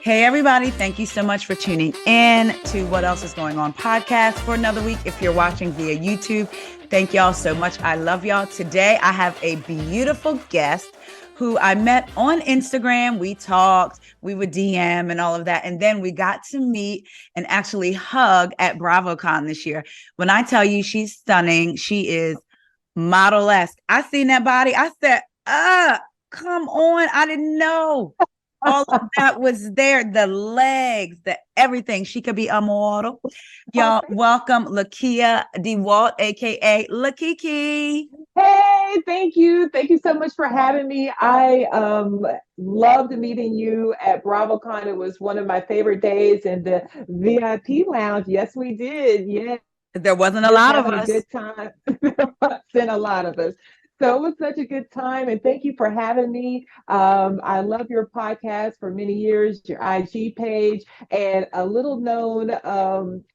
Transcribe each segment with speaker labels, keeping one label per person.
Speaker 1: Hey, everybody. Thank you so much for tuning in to What Else Is Going On podcast for another week. If you're watching via YouTube, thank y'all so much. I love y'all. Today, I have a beautiful guest who I met on Instagram. We talked, we would DM and all of that. And then we got to meet and actually hug at BravoCon this year. When I tell you she's stunning, she is model-esque. I seen that body. I said, come on. I didn't know. All of that was there, the legs, the everything. She could be a model. Y'all, welcome LaKeya DeWalt, aka LaKiki.
Speaker 2: Hey, thank you. Thank you so much for having me. I loved meeting you at BravoCon. It was one of my favorite days in the VIP lounge. Yes, we did. Yeah.
Speaker 1: There wasn't a lot of
Speaker 2: Having
Speaker 1: us.
Speaker 2: a good time. Been a lot of us. So it was such a good time, and thank you for having me. I love your podcast for many years, your IG page, and a little known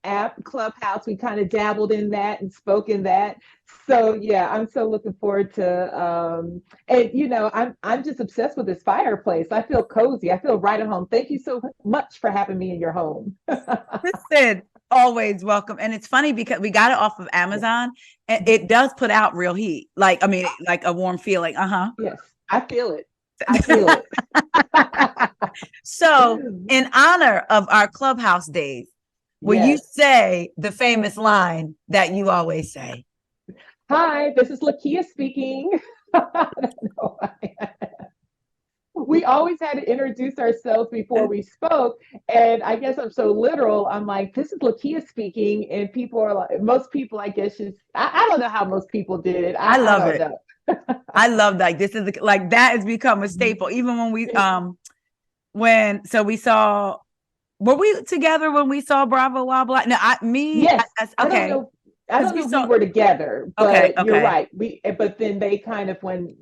Speaker 2: app, Clubhouse. We kind of dabbled in that and spoke in that. So yeah, I'm so looking forward to and I'm just obsessed with this fireplace. I feel cozy. I feel right at home. Thank you so much for having me in your home.
Speaker 1: Listen, always welcome. And it's funny because we got it off of Amazon, and it does put out real heat. Like a warm feeling.
Speaker 2: Yes, I feel it. I feel it.
Speaker 1: So, in honor of our Clubhouse days, will you say the famous line that you always say?
Speaker 2: Hi, this is LaKeya speaking. I don't know why. We always had to introduce ourselves before we spoke. And I guess I'm so literal. I'm like, this is LaKeya speaking. And people are like, most people, I guess, I don't know how most people did it.
Speaker 1: I love
Speaker 2: don't
Speaker 1: it.
Speaker 2: know.
Speaker 1: I love like this is like that has become a staple. Even when we we saw, were we together when we saw Bravo Wild Black? No,
Speaker 2: Yes.
Speaker 1: okay.
Speaker 2: I don't know. I don't know if we were together,
Speaker 1: Okay,
Speaker 2: but you're right. But then they kind of, when,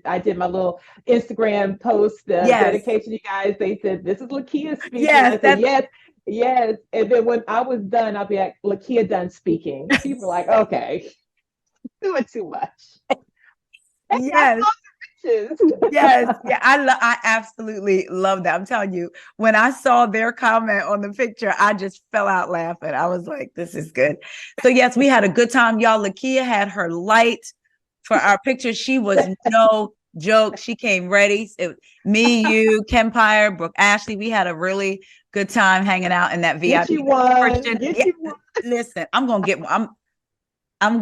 Speaker 2: I did my little Instagram post, dedication, you guys, they said, this is LaKeya speaking.
Speaker 1: Yes,
Speaker 2: I said, yes, yes. And then when I was done, I'll be like, LaKeya done speaking. People were like, okay, doing too much.
Speaker 1: Yes. Yes. Yeah. I absolutely love that. I'm telling you, when I saw their comment on the picture, I just fell out laughing. I was like, this is good. So yes, we had a good time. Y'all, LaKeya had her light for our picture. She was no joke. She came ready. Me, you, Kempire, Brooke, Ashley. We had a really good time hanging out in that VIP.
Speaker 2: Get you one. Get you one.
Speaker 1: Listen, I'm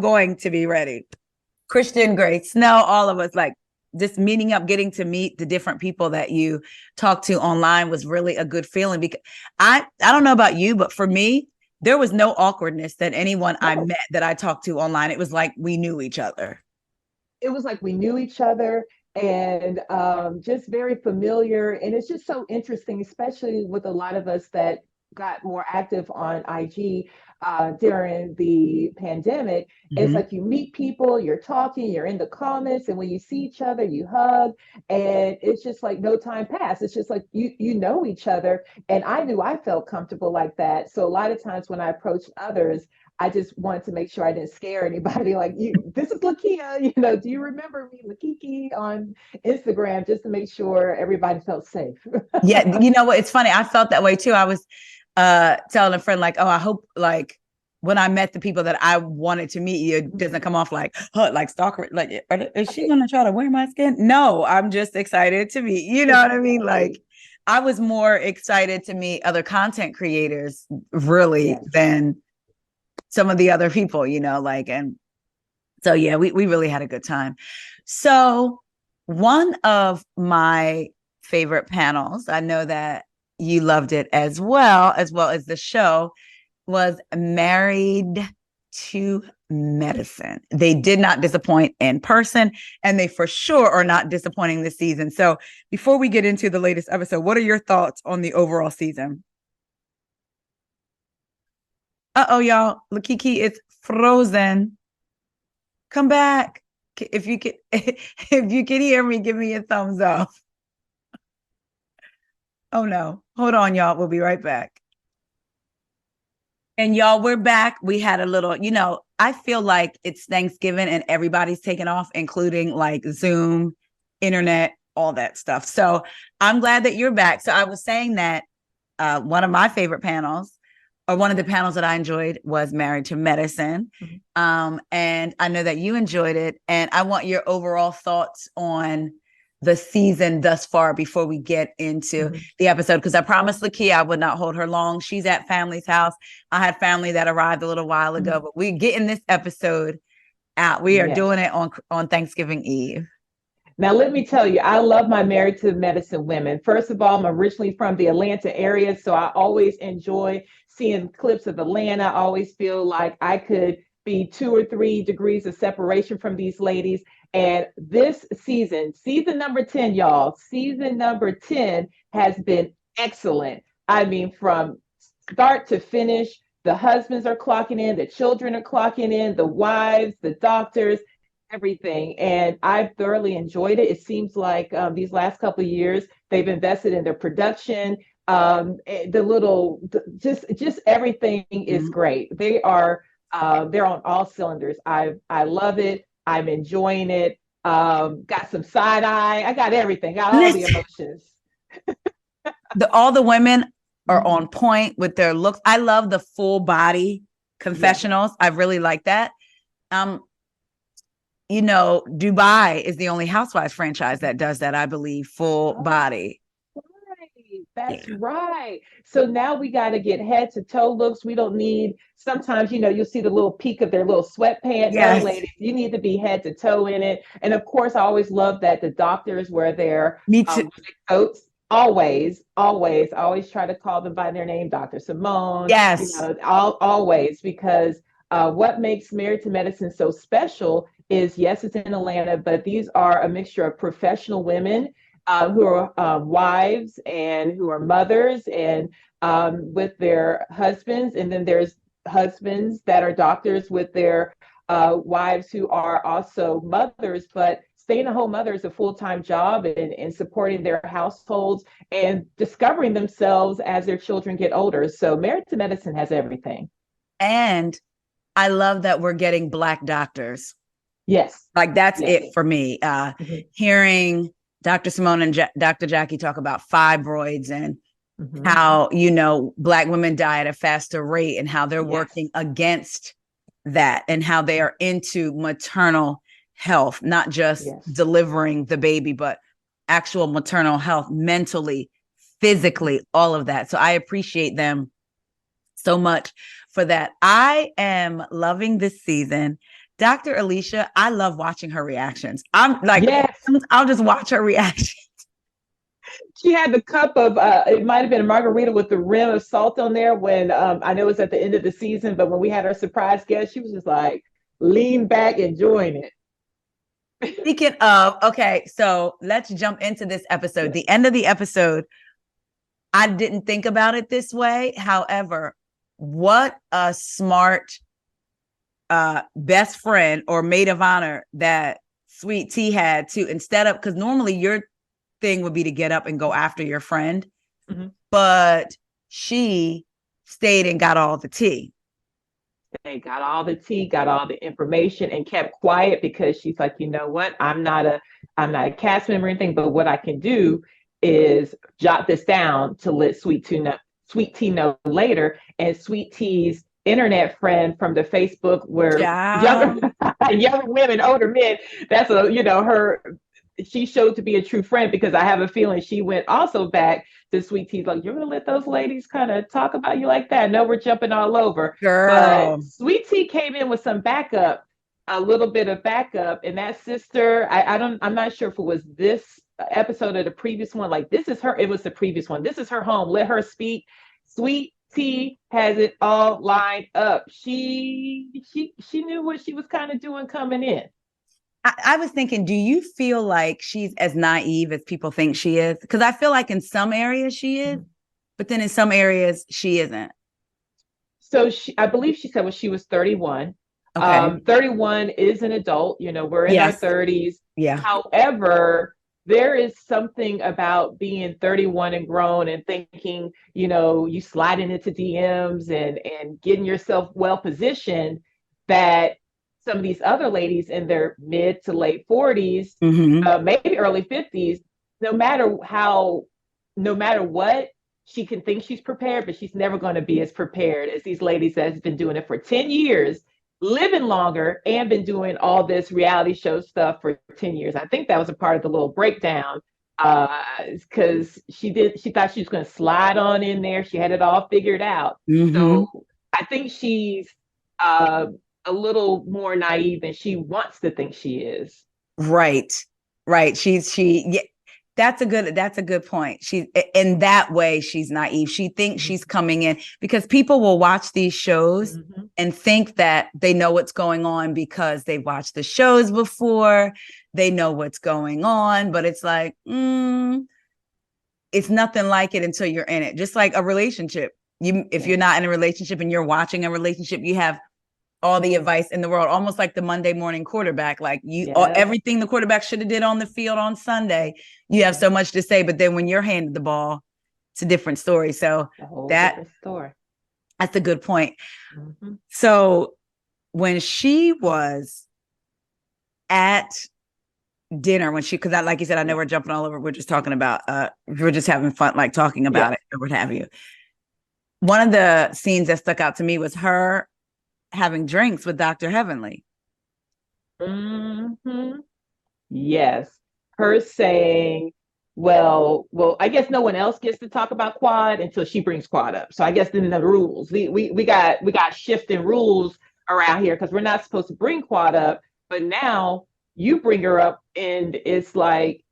Speaker 1: going to be ready. Christian, Grace, Snow, all of us, like just meeting up, getting to meet the different people that you talk to online was really a good feeling, because I don't know about you, but for me, there was no awkwardness that anyone I met that I talked to online. It was like we knew each other.
Speaker 2: It was like we knew each other, and just very familiar. And it's just so interesting, especially with a lot of us that got more active on IG during the pandemic. It's like you meet people, you're talking, you're in the comments, and when you see each other, you hug, and it's just like no time passed. It's just like you know each other, and I knew I felt comfortable like that. So a lot of times when I approached others, I just wanted to make sure I didn't scare anybody. Like, this is LaKeya, do you remember me, LaKiki, on Instagram, just to make sure everybody felt safe.
Speaker 1: Yeah, you know what? It's funny. I felt that way too. I was telling a friend, like, oh, I hope like when I met the people that I wanted to meet, you doesn't come off like, huh, like stalker, like, is she gonna try to wear my skin? No, I'm just excited to meet. You know what I mean? Like, I was more excited to meet other content creators, really, than some of the other people, and so yeah, we really had a good time. So one of my favorite panels, I know that you loved it as well as the show, was Married to Medicine. They did not disappoint in person, and they for sure are not disappointing this season. So before we get into the latest episode, what are your thoughts on the overall season? Uh-oh, y'all, LaKiki, it's frozen. Come back. If you can hear me, give me a thumbs up. Oh no, hold on, y'all. We'll be right back. And y'all, we're back. We had a little, I feel like it's Thanksgiving and everybody's taking off, including like Zoom, internet, all that stuff. So I'm glad that you're back. So I was saying that one of my favorite panels, or one of the panels that I enjoyed, was Married to Medicine. And I know that you enjoyed it. And I want your overall thoughts on the season thus far before we get into the episode, because I promised LaKeya I would not hold her long. She's at family's house. I had family that arrived a little while ago, but we're getting this episode out. We are doing it on Thanksgiving Eve.
Speaker 2: Now, let me tell you, I love my Married to Medicine women. First of all, I'm originally from the Atlanta area, so I always enjoy seeing clips of Atlanta. I always feel like I could be 2 or 3 degrees of separation from these ladies. And this season number 10, y'all, season number 10 has been excellent. I mean, from start to finish, the husbands are clocking in, the children are clocking in, the wives, the doctors, everything. And I've thoroughly enjoyed it. It seems like these last couple of years, they've invested in their production. Just everything is great. They are they're on all cylinders. I love it. I'm enjoying it. Got some side eye. I got everything. Got all the emotions.
Speaker 1: All the women are on point with their looks. I love the full body confessionals. I really like that. You know, Dubai is the only Housewives franchise that does that, I believe, full body.
Speaker 2: That's right. So now we got to get head to toe looks. We don't need, sometimes, you'll see the little peak of their little sweatpants.
Speaker 1: Yes.
Speaker 2: No, ladies, you need to be head to toe in it. And of course, I always love that the doctors wear their coats. Always try to call them by their name, Dr. Simone.
Speaker 1: Yes.
Speaker 2: Always, because what makes Married to Medicine so special is, yes, it's in Atlanta, but these are a mixture of professional women who are wives and who are mothers, and with their husbands. And then there's husbands that are doctors with their wives who are also mothers, but staying a home mother is a full-time job, and supporting their households and discovering themselves as their children get older. So Married to Medicine has everything.
Speaker 1: And I love that we're getting Black doctors.
Speaker 2: Yes.
Speaker 1: Like that's it for me. Hearing Dr. Simone and Dr. Jackie talk about fibroids and how, Black women die at a faster rate, and how they're working against that, and how they are into maternal health, not just delivering the baby, but actual maternal health, mentally, physically, all of that. So I appreciate them so much for that. I am loving this season. Dr. Alicia, I love watching her reactions. I'm like, I'll just watch her reactions.
Speaker 2: She had the cup of, it might have been a margarita with the rim of salt on there when, I know it was at the end of the season, but when we had our surprise guest, she was just like, lean back, enjoying it.
Speaker 1: Speaking of, okay, so let's jump into this episode. The end of the episode, I didn't think about it this way. However, what a smart best friend or maid of honor that Sweet Tea had to, instead of, because normally your thing would be to get up and go after your friend, but she stayed and got all the tea.
Speaker 2: They got all the tea, got all the information, and kept quiet, because she's like, you know what? I'm not a cast member or anything, but what I can do is jot this down to let Sweet Tea know later. And Sweet Tea's internet friend from the Facebook, where younger women, older men, that's she showed to be a true friend, because I have a feeling she went also back to Sweet Tea, like, you're gonna let those ladies kind of talk about you like that? No, we're jumping all over.
Speaker 1: Girl.
Speaker 2: But Sweet Tea came in with some backup, a little bit of backup, and that sister, I'm not sure if it was this episode or the previous one. Like, this is her, it was the previous one. This is her home. Let her speak. Sweet Tea has it all lined up. She knew what she was kind of doing coming in.
Speaker 1: I was thinking, do you feel like she's as naive as people think she is? Because I feel like in some areas she is, but then in some areas she isn't.
Speaker 2: So I believe she said when she was 31. Okay. 31 is an adult. We're in our 30s.
Speaker 1: Yeah.
Speaker 2: However, there is something about being 31 and grown and thinking, you sliding into DMs and getting yourself well positioned, that some of these other ladies in their mid to late 40s, maybe early 50s, no matter how, no matter what, she can think she's prepared, but she's never going to be as prepared as these ladies that's been doing it for 10 years, living longer, and been doing all this reality show stuff for 10 years. I think that was a part of the little breakdown, because she thought she was going to slide on in there. She had it all figured out.
Speaker 1: Mm-hmm.
Speaker 2: So I think she's uh, a little more naive than she wants to think she is.
Speaker 1: Right. Right. Yeah, that's a good point. She in that way, she's naive. She thinks
Speaker 2: Mm-hmm.
Speaker 1: she's coming in because people will watch these shows
Speaker 2: Mm-hmm.
Speaker 1: and think that they know what's going on because they've watched the shows before. They know what's going on, but it's like, it's nothing like it until you're in it. Just like a relationship. If you're not in a relationship and you're watching a relationship, you have all the advice in the world, almost like the Monday morning quarterback. Like everything the quarterback should have did on the field on Sunday, you have so much to say. But then when you're handed the ball, it's a different story. So
Speaker 2: a whole different story.
Speaker 1: That's a good point. Mm-hmm. So when she was at dinner, because like you said, I know we're jumping all over. We're just talking about, we're just having fun, like talking about it or what have you. One of the scenes that stuck out to me was her having drinks with Dr. Heavenly.
Speaker 2: Mm-hmm. Yes. Her saying, well, I guess no one else gets to talk about Quad until she brings Quad up. So I guess then the rules, we got shifting rules around here because we're not supposed to bring Quad up, but now you bring her up, and it's like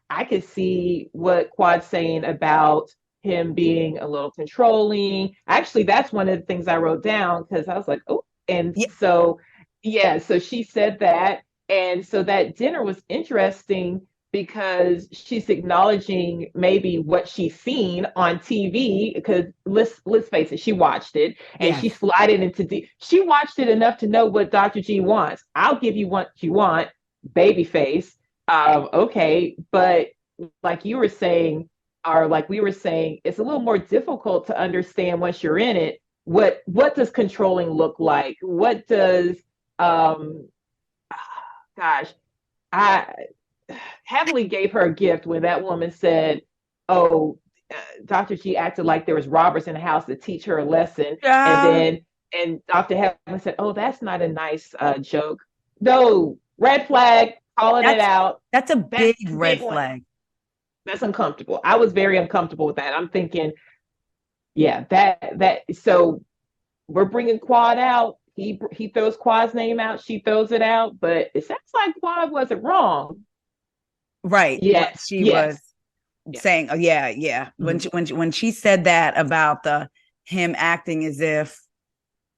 Speaker 2: I could see what Quad's saying about him being a little controlling. Actually, that's one of the things I wrote down because I was like, oh, and so she said that. And so that dinner was interesting because she's acknowledging maybe what she's seen on TV. Because let's face it, she watched it and she slided into she watched it enough to know what Dr. G wants. I'll give you what you want, babyface. Okay, but like you were saying, or like we were saying, it's a little more difficult to understand once you're in it. What does controlling look like? What does gosh, I Heavenly gave her a gift when that woman said, "Oh, Dr. G acted like there was robbers in the house to teach her a lesson," and Dr. Heavenly said, "Oh, that's not a nice joke." No, red flag, calling it out.
Speaker 1: That's a big red flag.
Speaker 2: That's uncomfortable. I was very uncomfortable with that. I'm thinking, that. So we're bringing Quad out. He throws Quad's name out. She throws it out. But it sounds like Quad wasn't wrong.
Speaker 1: Right.
Speaker 2: Yes.
Speaker 1: She was saying, oh, yeah. Mm-hmm. When she said that about him acting as if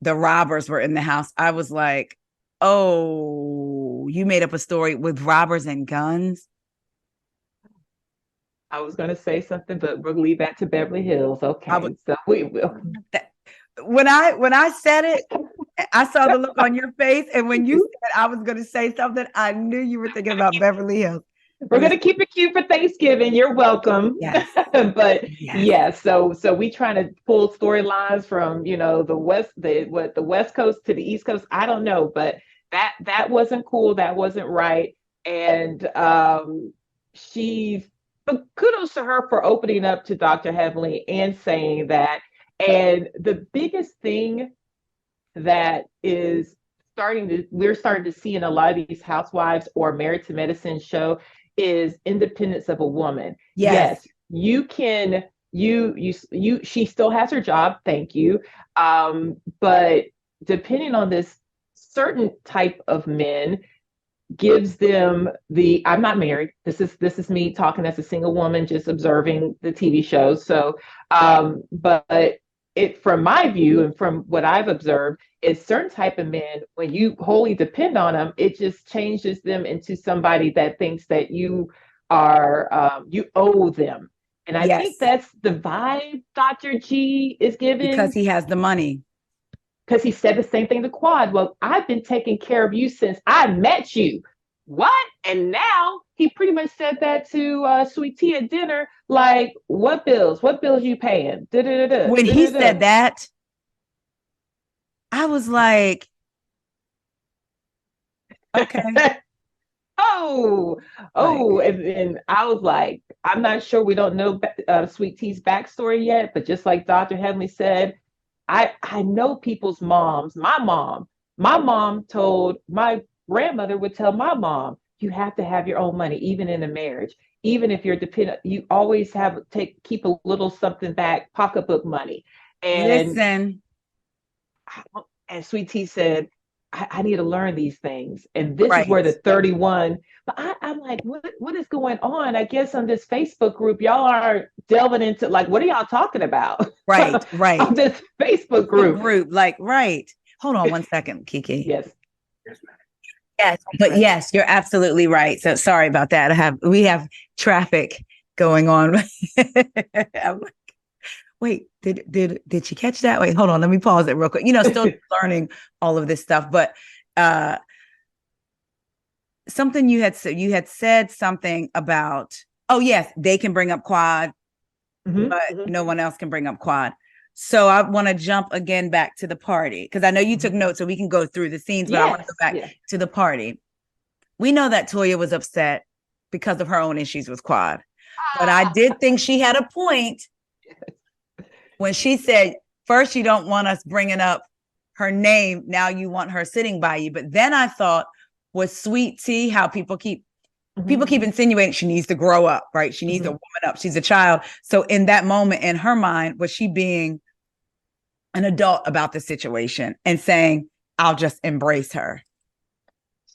Speaker 1: the robbers were in the house, I was like, oh, you made up a story with robbers and guns.
Speaker 2: I was going to say something, but we'll leave that to Beverly Hills. Okay. So we will.
Speaker 1: When I said it, I saw the look on your face. And when you said I was going to say something, I knew you were thinking about Beverly Hills.
Speaker 2: We're going to keep it cute for Thanksgiving. You're welcome.
Speaker 1: Yes.
Speaker 2: But so we trying to pull storylines from, the West Coast to the East Coast. I don't know, but that wasn't cool. That wasn't right. And but kudos to her for opening up to Dr. Heavenly and saying that. And the biggest thing that we're starting to see in a lot of these housewives or Married to Medicine show is independence of a woman. Yes, you can, she still has her job. Thank you. But depending on this certain type of men, gives them I'm not married. This is me talking as a single woman, just observing the TV shows. So, but from my view and from what I've observed, is certain type of men, when you wholly depend on them, it just changes them into somebody that thinks that you owe them. And I think that's the vibe Dr. G is giving.
Speaker 1: Because he has the money.
Speaker 2: Because he said the same thing to Quad. Well, I've been taking care of you since I met you. What? And now he pretty much said that to Sweet Tea at dinner. Like, what bills? What bills you paying?
Speaker 1: When he said that, I was like, okay. Like,
Speaker 2: And I was like, I'm not sure. We don't know Sweet Tea's backstory yet, but just like Dr. Headley said, I know people's moms. My mom told my grandmother would tell my mom, you have to have your own money, even in a marriage. Even if you're dependent, you always have keep a little something back, pocketbook money. And
Speaker 1: listen,
Speaker 2: and Sweet Tea said, I need to learn these things. And this is
Speaker 1: right,
Speaker 2: where the 31, but I'm like, what is going on? I guess on this Facebook group, y'all are delving into like, what are y'all talking about?
Speaker 1: right,
Speaker 2: On
Speaker 1: right.
Speaker 2: this Facebook
Speaker 1: Book
Speaker 2: group.
Speaker 1: group, like, right. Hold on one second, Kiki.
Speaker 2: Yes.
Speaker 1: Yes, but
Speaker 2: Right.
Speaker 1: yes, you're absolutely right. So sorry about that. We have traffic going on. I'm like, wait, did she catch that? Wait, hold on, let me pause it real quick. Still learning all of this stuff, but uh something you had said something about, oh yes, they can bring up quad,
Speaker 2: Mm-hmm,
Speaker 1: but
Speaker 2: mm-hmm,
Speaker 1: no one else can bring up quad. So I want to jump again back to the party because I know you took
Speaker 2: mm-hmm.
Speaker 1: notes, so we can go through the scenes, but I want to go
Speaker 2: Yes.
Speaker 1: back
Speaker 2: Yes.
Speaker 1: to the party. We know that Toya was upset because of her own issues with quad, but I did think she had a point when she said, first, you don't want us bringing up her name. Now you want her sitting by you. But then I thought, with Sweet Tea, how
Speaker 2: Mm-hmm,
Speaker 1: people keep insinuating she needs to grow up, right? She needs to
Speaker 2: mm-hmm.
Speaker 1: woman up. She's a child. So in that moment, in her mind, was she being an adult about the situation and saying, I'll just embrace her?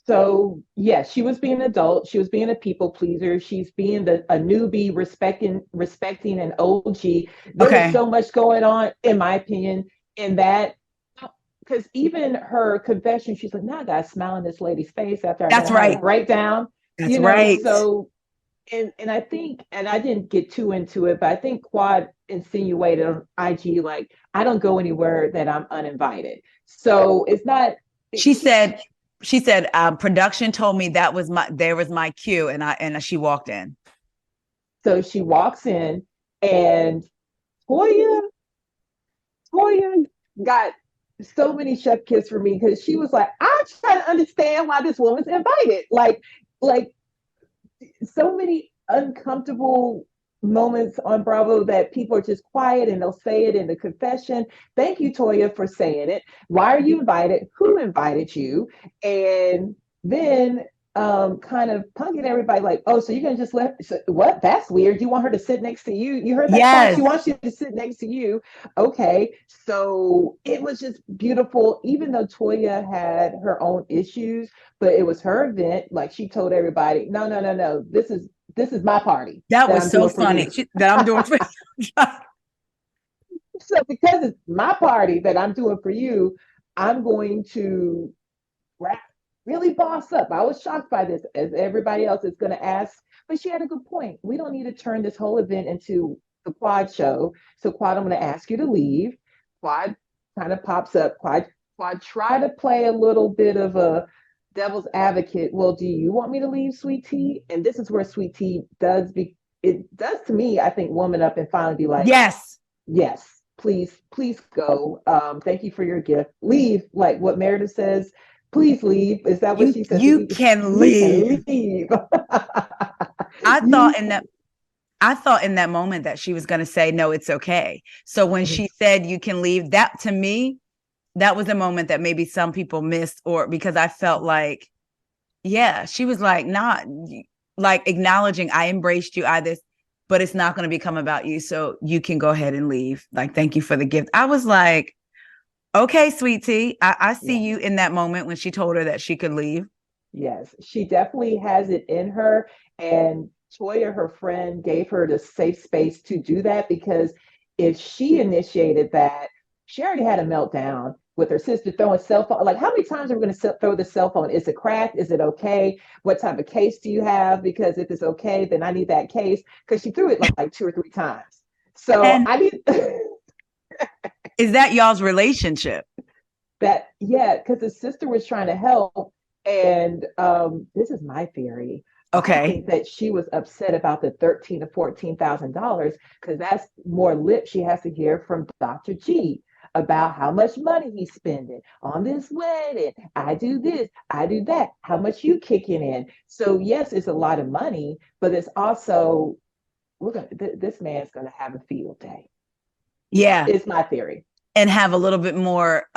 Speaker 2: So yes, she was being an adult. She was being a people pleaser. She's being a newbie, respecting an OG. There was
Speaker 1: Okay.
Speaker 2: so much going on, in my opinion, in that because even her confession, she's like, "Now I got to smile in this lady's face after I
Speaker 1: That's
Speaker 2: done had a
Speaker 1: right.
Speaker 2: breakdown."
Speaker 1: That's right.
Speaker 2: So and I think, and I didn't get too into it, but I think Quad insinuated on IG like, "I don't go anywhere that I'm uninvited." So it's not.
Speaker 1: She
Speaker 2: She
Speaker 1: said, production told me there was my cue, and she walked in.
Speaker 2: So she walks in, and Toya, Toya got so many chef kiss for me because she was like, I'm trying to understand why this woman's invited. Like so many uncomfortable moments on Bravo that people are just quiet and they'll say it in the confession. Thank you, Toya, for saying it. Why are you invited? Who invited you? And then kind of punking everybody like, oh, so you're gonna just what? That's weird. You want her to sit next to you? You heard that part? She
Speaker 1: Yes.
Speaker 2: wants you to sit next to you. Okay. So it was just beautiful, even though Toya had her own issues, but it was her event. Like she told everybody, no, no, no, no. This is my party
Speaker 1: That
Speaker 2: that
Speaker 1: was
Speaker 2: I'm
Speaker 1: so
Speaker 2: doing for
Speaker 1: funny
Speaker 2: you.
Speaker 1: that I'm doing for
Speaker 2: So because it's my party that I'm doing for you, I'm going to really boss up. I was shocked by this, as everybody else is going to ask. But she had a good point. We don't need to turn this whole event into the Quad show. So Quad, I'm going to ask you to leave. Quad kind of pops up. Quad, try to play a little bit of a devil's advocate. Well, do you want me to leave, Sweet Tea? And this is where Sweet Tea it does to me, I think, woman up and finally be like,
Speaker 1: yes.
Speaker 2: yes, please go. Thank you for your gift. Leave, like what Meredith says. Please leave. Is that what she says?
Speaker 1: You can
Speaker 2: You can
Speaker 1: leave.
Speaker 2: leave.
Speaker 1: I
Speaker 2: You
Speaker 1: thought in that I thought in that moment that she was going to say, no, it's okay. So when
Speaker 2: can.
Speaker 1: she said, you can leave, that to me, that was a moment that maybe some people missed, or because I felt like, yeah, she was like, not like acknowledging, I embraced you, I this, but it's not going to become about you. So you can go ahead and leave. Like, thank you for the gift. I was like, okay, Sweet Tea, I see
Speaker 2: Yeah.
Speaker 1: you in that moment when she told her that she could leave.
Speaker 2: Yes, she definitely has it in her. And Toya, her friend, gave her the safe space to do that because if she initiated that, she already had a meltdown with her sister throwing cell phone. Like, how many times are we going to throw the cell phone? Is it cracked? Is it okay? What type of case do you have? Because if it's okay, then I need that case. Because she threw it like two or three times. So
Speaker 1: And
Speaker 2: I need
Speaker 1: is that y'all's relationship?
Speaker 2: that, yeah, because the sister was trying to help. And this is my theory. I
Speaker 1: Okay.
Speaker 2: think that she was upset about the $13,000 to $14,000 because that's more lip she has to hear from Dr. G. about how much money he's spending on this wedding. I do this, I do that. How much you kicking in? So yes, it's a lot of money, but it's also this man's gonna have a field day.
Speaker 1: Yeah.
Speaker 2: It's my theory.
Speaker 1: And have a little bit more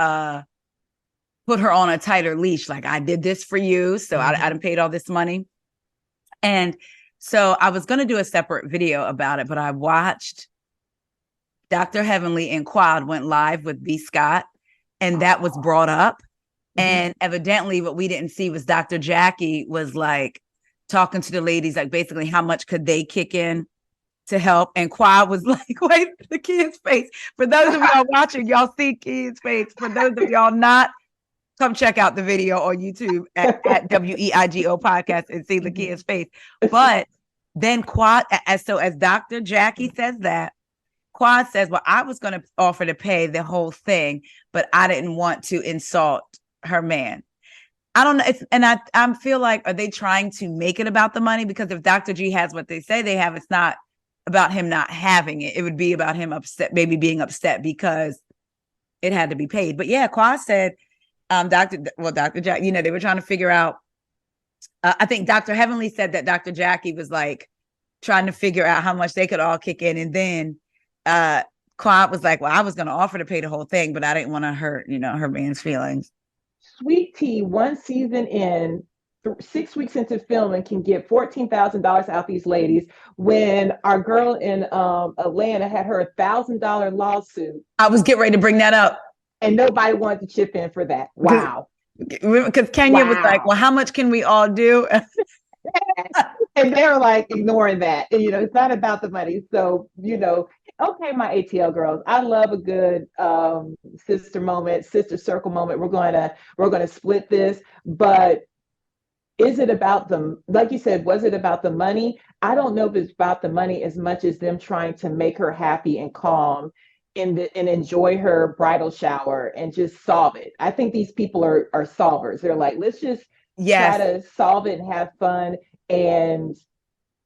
Speaker 1: put her on a tighter leash. Like, I did this for you, so I done paid all this money. And so I was going to do a separate video about it, but I watched Dr. Heavenly and Quad went live with B. Scott, and that was brought up. And evidently what we didn't see was Dr. Jackie was like talking to the ladies, like basically how much could they kick in to help. And Quad was like, wait, the kid's face. For those of y'all watching, y'all see kid's face. For those of y'all not, come check out the video on YouTube at WEIGO podcast and see LaKeya's face. But then Quad, as Dr. Jackie says that, Quad says, well, I was going to offer to pay the whole thing, but I didn't want to insult her man. I don't know. I feel like, are they trying to make it about the money? Because if Dr. G has what they say they have, it's not about him not having it. It would be about him upset, maybe being upset because it had to be paid. But yeah, Quad said, Dr. Jack, they were trying to figure out. I think Dr. Heavenly said that Dr. Jackie was like trying to figure out how much they could all kick in. And then Quad was like, well, I was going to offer to pay the whole thing, but I didn't want to hurt, her man's feelings.
Speaker 2: Sweet Tea, one season in, 6 weeks into filming, can get $14,000 out these ladies when our girl in Atlanta had her $1,000 lawsuit.
Speaker 1: I was getting ready to bring that up.
Speaker 2: And nobody wanted to chip in for that. Wow.
Speaker 1: Because Kenya was like, well, how much can we all do?
Speaker 2: And they were like ignoring that. And, it's not about the money. So, okay, my ATL girls, I love a good sister circle moment. We're gonna split this, but is it about them? Like you said, was it about the money? I don't know if it's about the money as much as them trying to make her happy and calm and enjoy her bridal shower and just solve it. I think these people are solvers. They're like, let's just try to solve it and have fun. And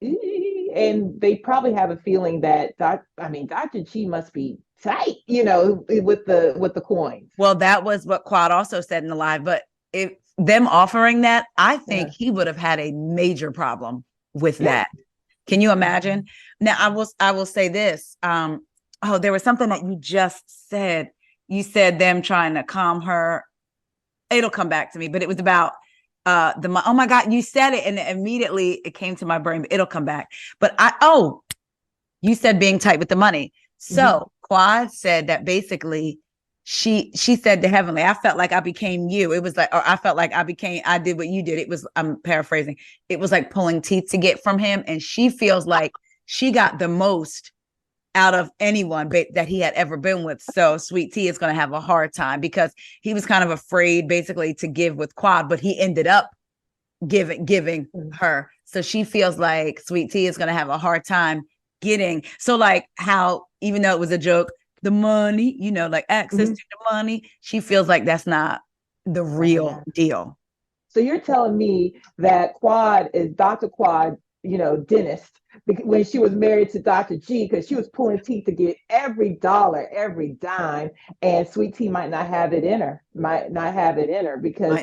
Speaker 2: they probably have a feeling that Dr. G must be tight, with the coins.
Speaker 1: Well, that was what Quad also said in the live. But if them offering that, I think he would have had a major problem with that. Can you imagine? Now, I will say this. There was something that you just said. You said them trying to calm her. It'll come back to me, but it was about oh my God, you said it and immediately it came to my brain. It'll come back. But you said being tight with the money. So Quad said that basically she said to Heavenly, I felt like I became you. It was like, or I felt like I did what you did. It was, I'm paraphrasing. It was like pulling teeth to get from him. And she feels like she got the most out of anyone that he had ever been with. So Sweet Tea is going to have a hard time because he was kind of afraid basically to give with Quad, but he ended up giving her. So she feels like Sweet Tea is going to have a hard time getting. So like how, even though it was a joke, the money, like access to the money, she feels like that's not the real deal.
Speaker 2: So you're telling me that Quad is Dr. Quad, dentist, when she was married to Dr. G, because she was pulling teeth to get every dollar, every dime, and Sweet Tea might not have it in her, because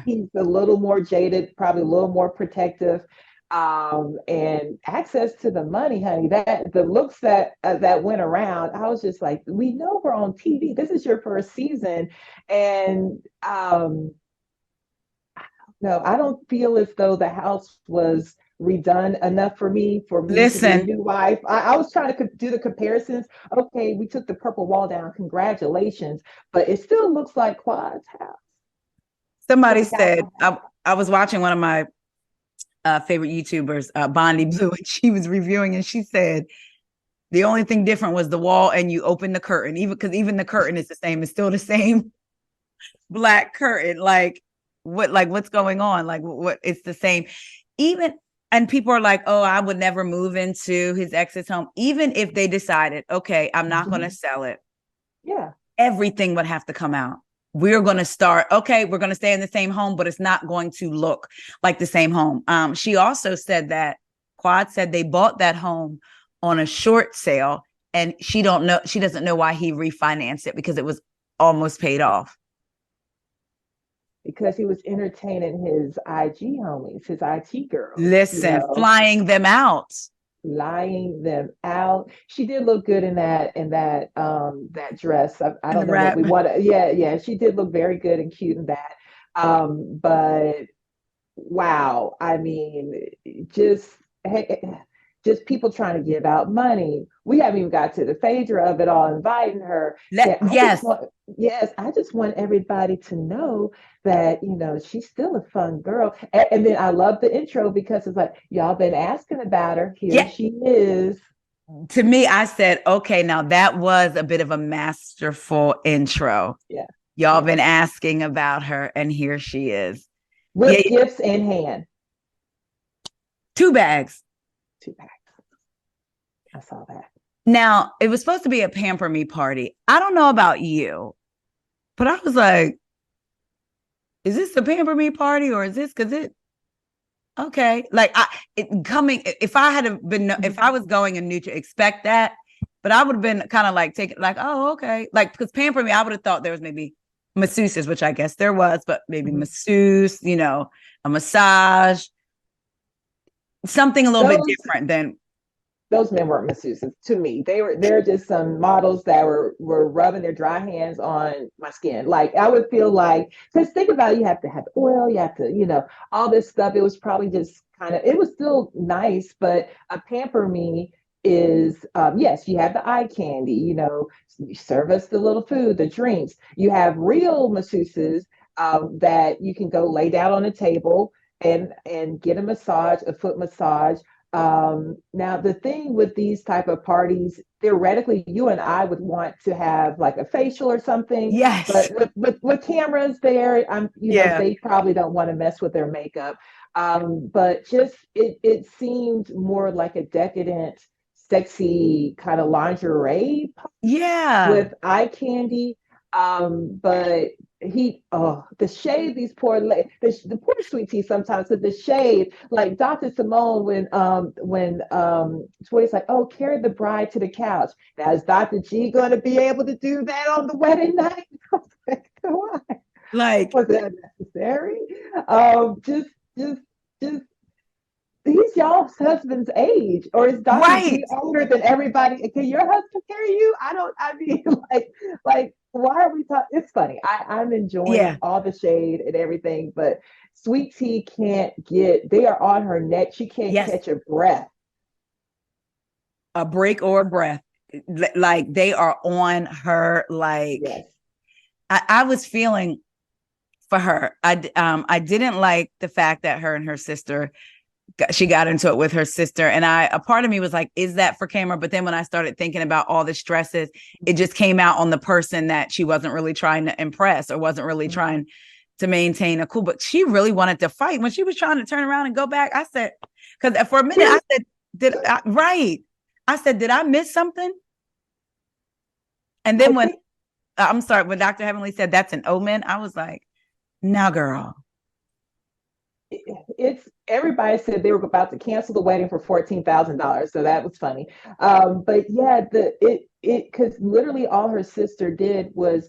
Speaker 2: he's a little more jaded, probably a little more protective, and access to the money, honey. That the looks that went around, I was just like, we know we're on TV. This is your first season, and no, I don't feel as though the house was redone enough for me to be a new wife. I was trying to do the comparisons. Okay, we took the purple wall down. Congratulations. But it still looks like Quad's house.
Speaker 1: Somebody said, I was watching one of my favorite YouTubers, Bondi Blue, and she was reviewing and she said, the only thing different was the wall and you open the curtain, even the curtain is the same. It's still the same black curtain. What's going on? What it's the same. And people are like, oh, I would never move into his ex's home. Even if they decided, okay, I'm not going to sell it.
Speaker 2: Yeah.
Speaker 1: Everything would have to come out. We're going to start, okay, we're going to stay in the same home, but it's not going to look like the same home. She also said that Quad said they bought that home on a short sale and she doesn't know why he refinanced it because it was almost paid off.
Speaker 2: Because he was entertaining his IG homies, his IT girls,
Speaker 1: Listen, flying them out.
Speaker 2: lying them out. She did look good in that dress. I
Speaker 1: And
Speaker 2: don't
Speaker 1: the
Speaker 2: know what
Speaker 1: rap.
Speaker 2: we want to, yeah, she did look very good and cute in that. But wow, I mean, just hey, just people trying to give out money. We haven't even got to the Phaedra of it all, inviting her.
Speaker 1: Yes.
Speaker 2: Yes, I just want everybody to know that, she's still a fun girl. And then I love the intro because it's like, y'all been asking about her. Here
Speaker 1: Yeah.
Speaker 2: she is.
Speaker 1: To me, I said, okay, now that was a bit of a masterful intro.
Speaker 2: Yeah.
Speaker 1: Y'all
Speaker 2: Yeah.
Speaker 1: been asking about her, and here she is. Yeah,
Speaker 2: With gifts in hand.
Speaker 1: 2 bags.
Speaker 2: 2 bags. I saw that.
Speaker 1: Now, it was supposed to be a pamper me party. I don't know about you, but I was like, is this a pamper me party or is this because it okay? Like if I had been if I was going and knew to expect that, but I would have been kind of like taking like, oh, okay. Like because pamper me, I would have thought there was maybe masseuses, which I guess there was, but maybe masseuse, a massage, something a little bit
Speaker 2: Those
Speaker 1: different than
Speaker 2: those men weren't masseuses to me. They're just some models that were rubbing their dry hands on my skin. Like I would feel like, because think about it, you have to have oil, you have to, all this stuff. It was probably just it was still nice, but a pamper me is yes, you have the eye candy, you serve us the little food, the drinks. You have real masseuses that you can go lay down on a table and get a massage, a foot massage. Now the thing with these type of parties, theoretically, you and I would want to have like a facial or something,
Speaker 1: yes.
Speaker 2: but with cameras there,
Speaker 1: Yeah.
Speaker 2: they probably don't want to mess with their makeup. But just it seemed more like a decadent, sexy kind of lingerie
Speaker 1: Yeah.
Speaker 2: with eye candy. But the shade these the poor sweet tea sometimes with the shade, like Dr. Simone when Toy's like, oh, carry the bride to the couch. Now is Dr. G going to be able to do that on the wedding night? Come on.
Speaker 1: Like,
Speaker 2: Was that necessary? Just just he's y'all's husband's age, or is Dr.
Speaker 1: right.
Speaker 2: G older than everybody? Can your husband carry you? I mean, like, why are we talking? It's funny. I'm enjoying
Speaker 1: Yeah.
Speaker 2: all the shade and everything, but Sweet Tea they are on her neck. She can't
Speaker 1: Yes.
Speaker 2: catch a breath.
Speaker 1: A break or a breath. Like they are on her. Like
Speaker 2: Yes.
Speaker 1: I was feeling for her. I didn't like the fact that her and her sister she got into it with her sister, and a part of me was like, is that for camera? But then when I started thinking about all the stresses, it just came out on the person that she wasn't really trying to impress or wasn't really trying to maintain a cool. But she really wanted to fight when she was trying to turn around and go back. I said, because for a minute I said, right? I said, did I miss something? And then when I'm sorry, when Dr. Heavenly said that's an omen, I was like, now, girl.
Speaker 2: It's everybody said they were about to cancel the wedding for $14,000, so that was funny. But yeah, because literally all her sister did was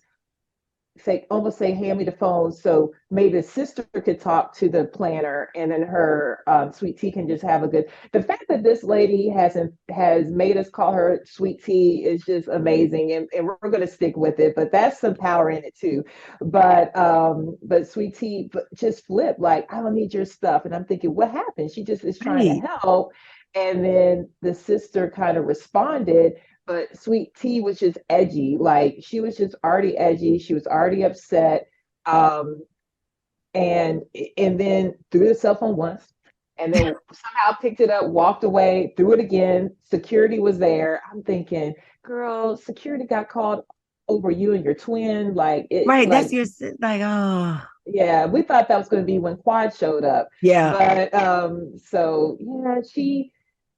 Speaker 2: almost say hand me the phone, so maybe the sister could talk to the planner and then her Sweet Tea can just have a good. The fact that this lady has made us call her Sweet Tea is just amazing, and we're going to stick with it, but that's some power in it too. But Sweet Tea just flip like, I don't need your stuff, and I'm thinking, what happened? She just is trying to
Speaker 1: Right.
Speaker 2: help. And then the sister kind of responded, but Sweet Tea was just edgy. Like she was just already edgy. She was already upset. Um, and then threw the cell phone once, and then somehow picked it up, walked away, threw it again. Security was there. I'm thinking, girl, security got called over you and your twin.
Speaker 1: Right. That's your like, oh
Speaker 2: yeah, we thought that was going to be when Quad showed up.
Speaker 1: yeah.
Speaker 2: But so yeah,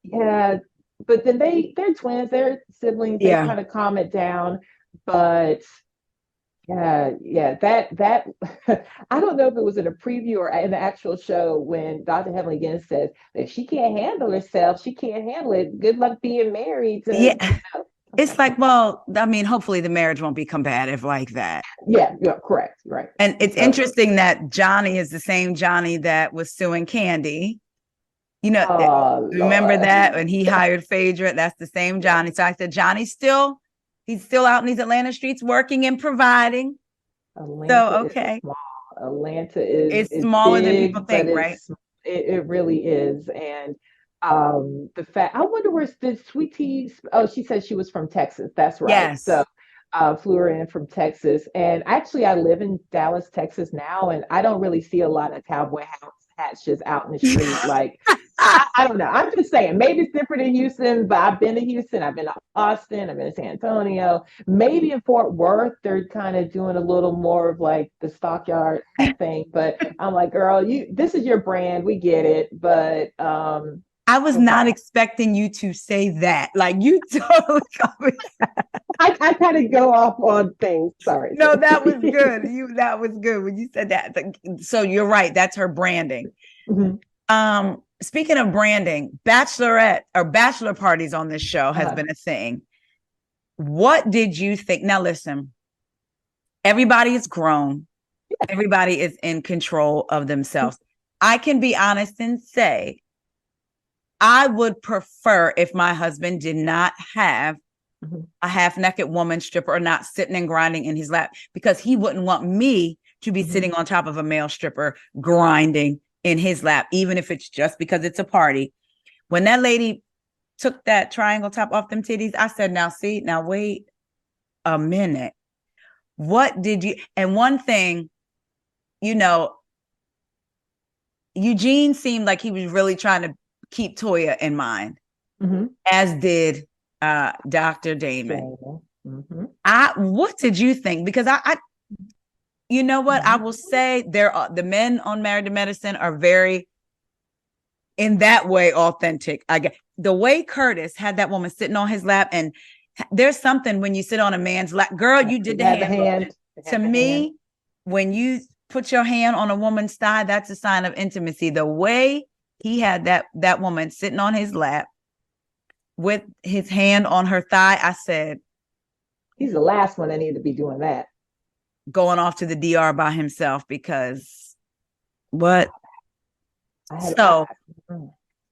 Speaker 2: yeah, but then they're twins, they're siblings, they
Speaker 1: Yeah.
Speaker 2: kind of calm it down. But yeah, that I don't know if it was in a preview or in the actual show when Dr. Heavenly again says if she can't handle herself, she can't handle it. Good luck being married to,
Speaker 1: Yeah. it's like, well, I mean, hopefully the marriage won't be combative like that.
Speaker 2: Yeah, yeah, correct, right.
Speaker 1: And it's
Speaker 2: So,
Speaker 1: interesting that Johnny is the same Johnny that was suing Candy. You know,
Speaker 2: oh
Speaker 1: remember
Speaker 2: Lord,
Speaker 1: that when he hired Phaedra? That's the same Johnny. So I said, he's still out in these Atlanta streets working and providing. So,
Speaker 2: Atlanta is
Speaker 1: okay.
Speaker 2: small. Atlanta is
Speaker 1: It's smaller than people
Speaker 2: big, but
Speaker 1: think, right?
Speaker 2: it really is. And the fact, I wonder where did Sweet Tea, oh, she said she was from Texas. That's right.
Speaker 1: Yes.
Speaker 2: So flew her in from Texas. And actually I live in Dallas, Texas now, and I don't really see a lot of cowboy hats just out in the street. Like I don't know. I'm just saying, maybe it's different in Houston, but I've been to Houston, I've been to Austin, I've been to San Antonio. Maybe in Fort Worth, they're kind of doing a little more of like the stockyard hat thing. But I'm like, girl, this is your brand, we get it. But
Speaker 1: I was not
Speaker 2: okay.
Speaker 1: expecting you to say that. Like you totally covered.
Speaker 2: I kind of go off on things. Sorry.
Speaker 1: No, that was good. That was good when you said that. So you're right. That's her branding.
Speaker 2: Mhm.
Speaker 1: Speaking of branding, bachelorette or bachelor parties on this show has been a thing. What did you think? Now listen, everybody is grown. Everybody is in control of themselves. I can be honest and say I would prefer if my husband did not have a half-naked woman stripper or not sitting and grinding in his lap, because he wouldn't want me to be sitting on top of a male stripper grinding in his lap, even if it's just because it's a party. When that lady took that triangle top off them titties, I said, now wait a minute. What did you, and one thing, you know, Eugene seemed like he was really trying to keep Toya in mind, as did Dr. Damon. What did you think? Because I you know what, I will say the men on Married to Medicine are very, in that way, authentic. I get the way Curtis had that woman sitting on his lap, and there's something when you sit on a man's lap, girl, you did the hand. To me, when you put your hand on a woman's thigh, that's a sign of intimacy. The way he had that woman sitting on his lap with his hand on her thigh, I said,
Speaker 2: he's the last one that need to be doing that.
Speaker 1: Going off to the DR by himself, because what? So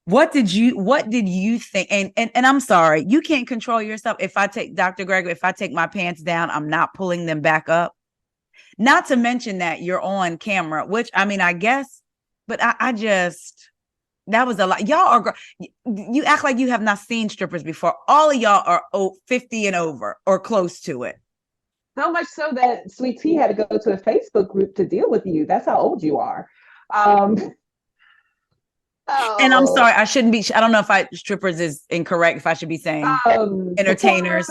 Speaker 1: what did you think? And I'm sorry, you can't control yourself. If I take Dr. Gregory, if I take my pants down, I'm not pulling them back up. Not to mention that you're on camera, which I mean, I guess, but I just, that was a lot. Y'all are, you act like you have not seen strippers before. All of y'all are 50 and over or close to it.
Speaker 2: So much so that Sweet Tea had to go to a Facebook group to deal with you. That's how old you are.
Speaker 1: And I'm sorry, I shouldn't be, I don't know if strippers is incorrect, if I should be saying entertainers,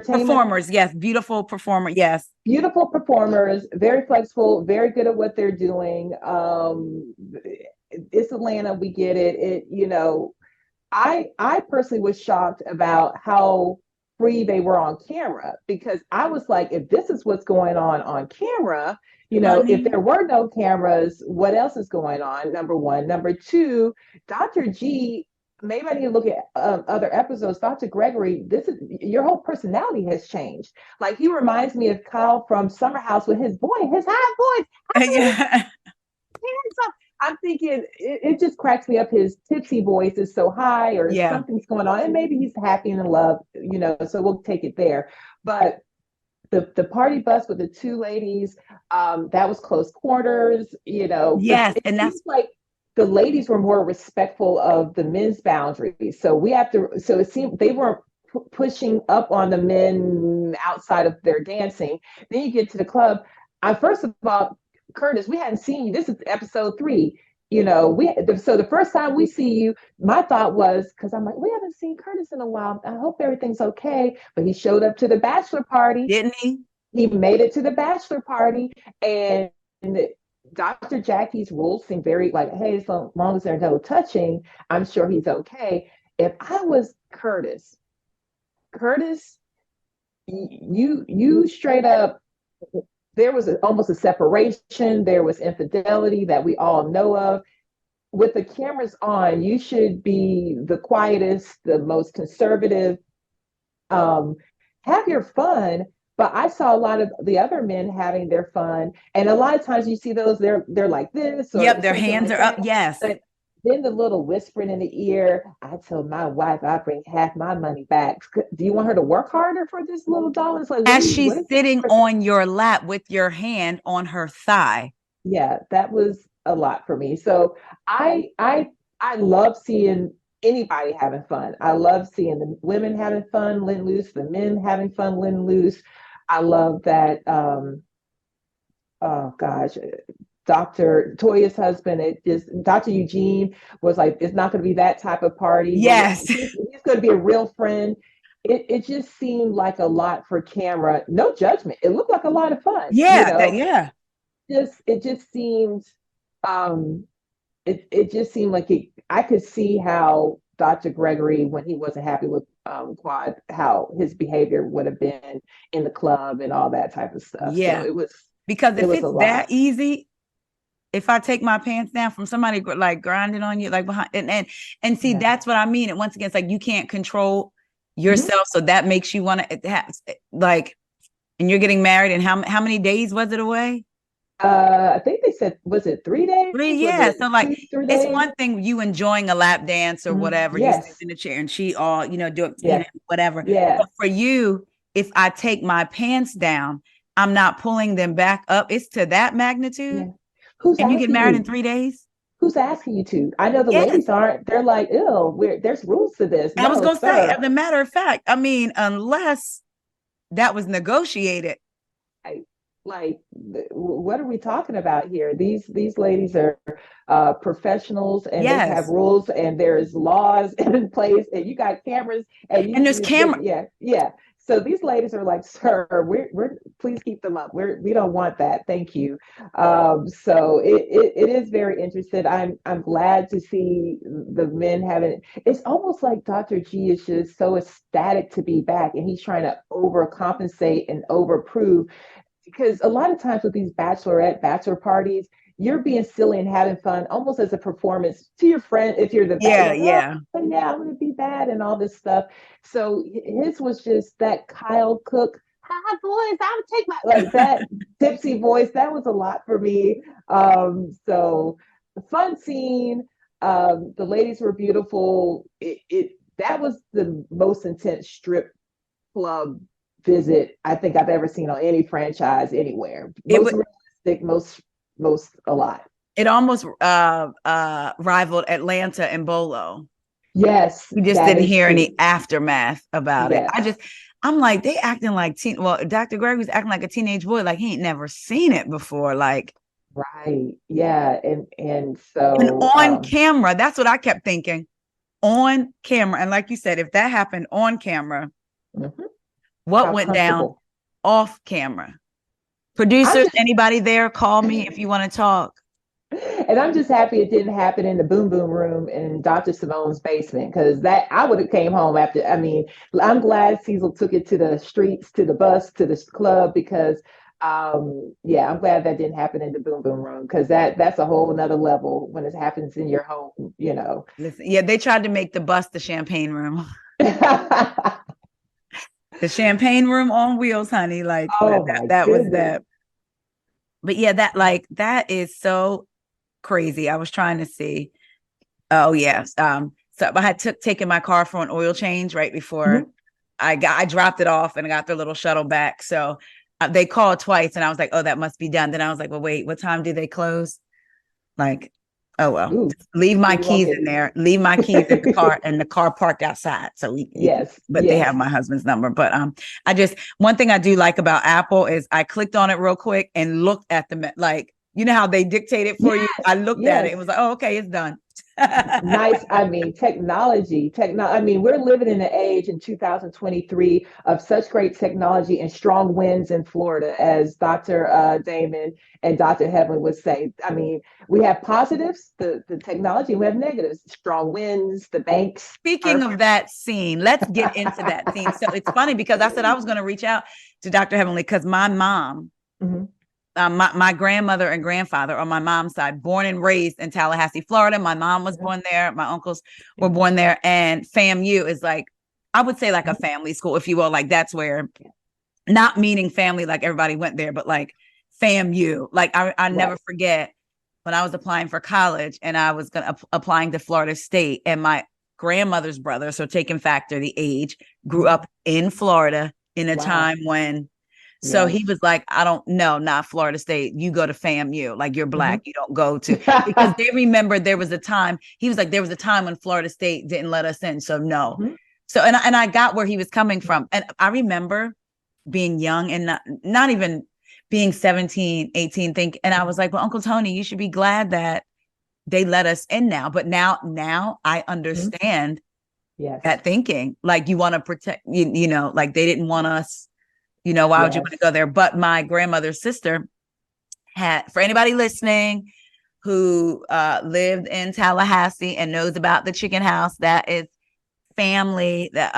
Speaker 1: performers, yes, beautiful performer, yes.
Speaker 2: Beautiful performers, very flexible, very good at what they're doing. It's Atlanta, we get it. I personally was shocked about how free they were on camera, because I was like, if this is what's going on camera, if there were no cameras, what else is going on? Number one. Number two, Dr. G, maybe I need to look at other episodes. Dr. Gregory, your whole personality has changed. Like, he reminds me of Kyle from Summer House with his high voice.
Speaker 1: Yeah.
Speaker 2: I'm thinking it just cracks me up. His tipsy voice is so high, or something's going on, and maybe he's happy and in love, so we'll take it there. But the party bus with the two ladies, that was close quarters,
Speaker 1: Yes, and that's
Speaker 2: like the ladies were more respectful of the men's boundaries. So it seemed they weren't pushing up on the men outside of their dancing. Then you get to the club. First of all, Curtis, we hadn't seen you. This is episode 3. So the first time we see you, my thought was, because I'm like, we haven't seen Curtis in a while. I hope everything's okay. But he showed up to the bachelor party.
Speaker 1: Didn't he?
Speaker 2: He made it to the bachelor party. And Dr. Jackie's rules seem very like, hey, as long as there's no touching, I'm sure he's okay. If I was Curtis, you straight up, there was almost a separation. There was infidelity that we all know of. With the cameras on, you should be the quietest, the most conservative. have your fun. But I saw a lot of the other men having their fun, and a lot of times you see those they're like this or
Speaker 1: Yep, their
Speaker 2: something
Speaker 1: hands
Speaker 2: like
Speaker 1: are up.
Speaker 2: that.
Speaker 1: Yes.
Speaker 2: But then the little whispering in the ear, I told my wife I bring half my money back. Do you want her to work harder for this little dollar? It's like,
Speaker 1: As
Speaker 2: what
Speaker 1: she's
Speaker 2: is
Speaker 1: sitting
Speaker 2: this?
Speaker 1: on your lap with your hand on her thigh.
Speaker 2: Yeah, that was a lot for me. So I love seeing anybody having fun. I love seeing the women having fun, letting loose, the men having fun, letting loose. I love that oh gosh, Dr. Toya's husband, it just Dr. Eugene was like, it's not going to be that type of party.
Speaker 1: Yes.
Speaker 2: He's going to be a real friend. It just seemed like a lot for camera. No judgment. It looked like a lot of fun, you
Speaker 1: Yeah,
Speaker 2: know.
Speaker 1: yeah.
Speaker 2: It just seemed um it just seemed like I could see how Dr. Gregory, when he wasn't happy with Quad, how his behavior would have been in the club and all that type of stuff. So
Speaker 1: Yeah. Because
Speaker 2: it
Speaker 1: if
Speaker 2: was a
Speaker 1: it's that
Speaker 2: lot.
Speaker 1: easy, if I take my pants down from somebody like grinding on you, like behind, and see,
Speaker 2: Yeah.
Speaker 1: that's what I mean. And once again, it's like you can't control
Speaker 2: Mhm.
Speaker 1: yourself, so that makes you want to have like. And you're getting married, and how many days was it away?
Speaker 2: I think they said, was it 3 days?
Speaker 1: Three,
Speaker 2: Was
Speaker 1: yeah.
Speaker 2: it
Speaker 1: So like,
Speaker 2: two, three
Speaker 1: it's
Speaker 2: days?
Speaker 1: one thing you enjoying a lap dance or
Speaker 2: Mhm.
Speaker 1: whatever. You sit
Speaker 2: Yes.
Speaker 1: in the chair and she all doing
Speaker 2: Yeah.
Speaker 1: whatever.
Speaker 2: Yeah.
Speaker 1: But for you, if I take my pants down, I'm not pulling them back up. It's to that magnitude,
Speaker 2: Yeah. Who's
Speaker 1: and you get
Speaker 2: asking
Speaker 1: married in
Speaker 2: you?
Speaker 1: 3 days.
Speaker 2: Who's asking you to? I know the
Speaker 1: Yes,
Speaker 2: ladies aren't. They're like, ew, there's rules to this.
Speaker 1: I was
Speaker 2: No,
Speaker 1: gonna say.
Speaker 2: sir.
Speaker 1: As a matter of fact, I mean, unless that was negotiated.
Speaker 2: I, like, what are we talking about here? These ladies are professionals, and they have
Speaker 1: Yes,
Speaker 2: rules, and there's laws in place, and you got cameras, and
Speaker 1: and there's camera.
Speaker 2: yeah, yeah. So these ladies are like, sir, we're please keep them up. We don't want that. Thank you. So it is very interesting. I'm glad to see the men having. It's almost like Dr. G is just so ecstatic to be back, and he's trying to overcompensate and overprove, because a lot of times with these bachelor parties, you're being silly and having fun almost as a performance to your friend. If you're the bad,
Speaker 1: Yeah,
Speaker 2: you're like,
Speaker 1: yeah.
Speaker 2: oh yeah, I'm gonna be bad and all this stuff. So his was just that Kyle Cook, hi boys, I'll take my, like that tipsy voice. That was a lot for me. So the fun scene, the ladies were beautiful. It that was the most intense strip club visit I think I've ever seen on any franchise anywhere.
Speaker 1: It
Speaker 2: Most
Speaker 1: would.
Speaker 2: realistic, most alive.
Speaker 1: It almost rivaled Atlanta and Bolo.
Speaker 2: Yes,
Speaker 1: We just
Speaker 2: that
Speaker 1: didn't
Speaker 2: is
Speaker 1: hear
Speaker 2: true.
Speaker 1: any aftermath about it.
Speaker 2: Yes,
Speaker 1: I'm like, they acting like well, Dr. Greg was acting like a teenage boy, like he ain't never seen it before. Like,
Speaker 2: right. Yeah, and
Speaker 1: and
Speaker 2: so
Speaker 1: on camera, that's what I kept thinking. On camera. And like you said, if that happened on camera,
Speaker 2: mhm.
Speaker 1: what
Speaker 2: How
Speaker 1: went down
Speaker 2: comfortable.
Speaker 1: off camera?
Speaker 2: I'm
Speaker 1: Producers,
Speaker 2: just
Speaker 1: anybody there, call me if you want to talk.
Speaker 2: and I'm just happy it didn't happen in the boom boom room in Dr. Simone's basement, because that I would have came home after. I mean, I'm glad Cecil took it to the streets, to the bus, to the club, because yeah, I'm glad that didn't happen in the boom boom room, because that's a whole nother level when it happens in your home, you know.
Speaker 1: Listen, yeah, they tried to make the bus the champagne room. The champagne room on wheels, honey. Like
Speaker 2: Oh my
Speaker 1: that was
Speaker 2: goodness.
Speaker 1: that. But yeah, that is so crazy. I was trying to see. Oh yes. So I had taken my car for an oil change right before
Speaker 2: Mhm.
Speaker 1: I dropped it off and I got their little shuttle back. So they called twice and I was like, oh, that must be done. Then I was like, well, wait, what time do they close? Like, oh well,
Speaker 2: Ooh,
Speaker 1: just leave
Speaker 2: so
Speaker 1: my
Speaker 2: you won't
Speaker 1: keys
Speaker 2: get
Speaker 1: in there. Leave my keys in the car, and the car parked outside. So
Speaker 2: yes,
Speaker 1: but they have
Speaker 2: yes.
Speaker 1: my husband's number. But I just one thing I do like about Apple is I clicked on it real quick and looked at the like how they dictate it for you. I
Speaker 2: Yes,
Speaker 1: looked at it
Speaker 2: yes.
Speaker 1: and was like, oh, okay, it's done.
Speaker 2: Nice. I mean, I mean, we're living in an age in 2023 of such great technology and strong winds in Florida, as Dr. Damon and Dr. Heaven would say. I mean, we have positives, the technology, and we have negatives, strong winds, the banks
Speaker 1: Speaking
Speaker 2: are.
Speaker 1: of that scene, let's get into that scene. So it's funny because I said I was going to reach out to Dr. Heavenly because my mom,
Speaker 2: Mhm.
Speaker 1: my grandmother and grandfather on my mom's side, born and raised in Tallahassee, Florida. My mom was
Speaker 2: Mhm.
Speaker 1: born there. My uncles were born there. And FAMU is like I would say like a family school, if you will. Like that's where, not meaning family like everybody went there, but like FAMU. Like I never
Speaker 2: Right.
Speaker 1: forget when I was applying for college and I was applying to Florida State, and my grandmother's brother, so taking factor the age, grew up in Florida in a
Speaker 2: Wow.
Speaker 1: time when, so he
Speaker 2: Yes.
Speaker 1: was like, I don't know, not Florida State. You go to FAMU, like you're
Speaker 2: Hmm.
Speaker 1: black. You don't go to, because they remembered there was a time, he was like, there was a time when Florida State didn't let us in. So no.
Speaker 2: Hmm.
Speaker 1: So, and I got where he was coming from. And I remember being young and not even being 17, 18, and I was like, well, Uncle Tony, you should be glad that they let us in now. But now I
Speaker 2: Hmm.
Speaker 1: understand
Speaker 2: Yes.
Speaker 1: that thinking. Like you want to protect, you know, like they didn't want us, you know, why would you want to
Speaker 2: Yes.
Speaker 1: go there? But my grandmother's sister had, for anybody listening who lived in Tallahassee and knows about the chicken house, that is family that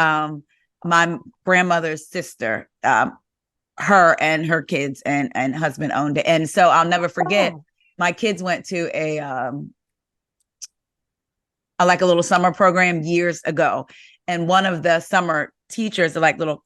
Speaker 1: my grandmother's sister, her and her kids and husband owned it. And so I'll never forget,
Speaker 2: Oh.
Speaker 1: my kids went to a like a little summer program years ago, and one of the summer teachers are like little,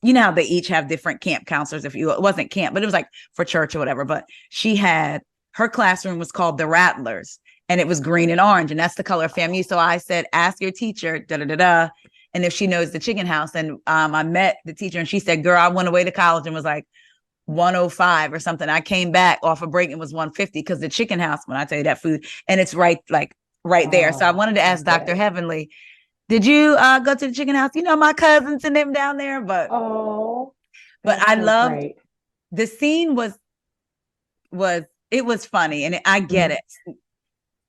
Speaker 1: you know how they each have different camp counselors, if you, it wasn't camp, but it was like for church or whatever, but she had, her classroom was called the Rattlers, and it was green and orange, and that's the color of FAMU. So I said, ask your teacher, da da da da, and if she knows the chicken house. And I met the teacher and she said, girl, I went away to college and was like 105 or something. I came back off a break and was 150, because the chicken house, when I tell you that food, and it's right, like right there. So I
Speaker 2: Oh,
Speaker 1: wanted to
Speaker 2: I
Speaker 1: ask Dr.
Speaker 2: bet.
Speaker 1: Heavenly, did you go to the chicken house? You know, my cousins and them down there,
Speaker 2: Oh,
Speaker 1: but
Speaker 2: that's
Speaker 1: I
Speaker 2: so
Speaker 1: loved
Speaker 2: great.
Speaker 1: the scene, was it was funny, and I get
Speaker 2: Mhm.
Speaker 1: it.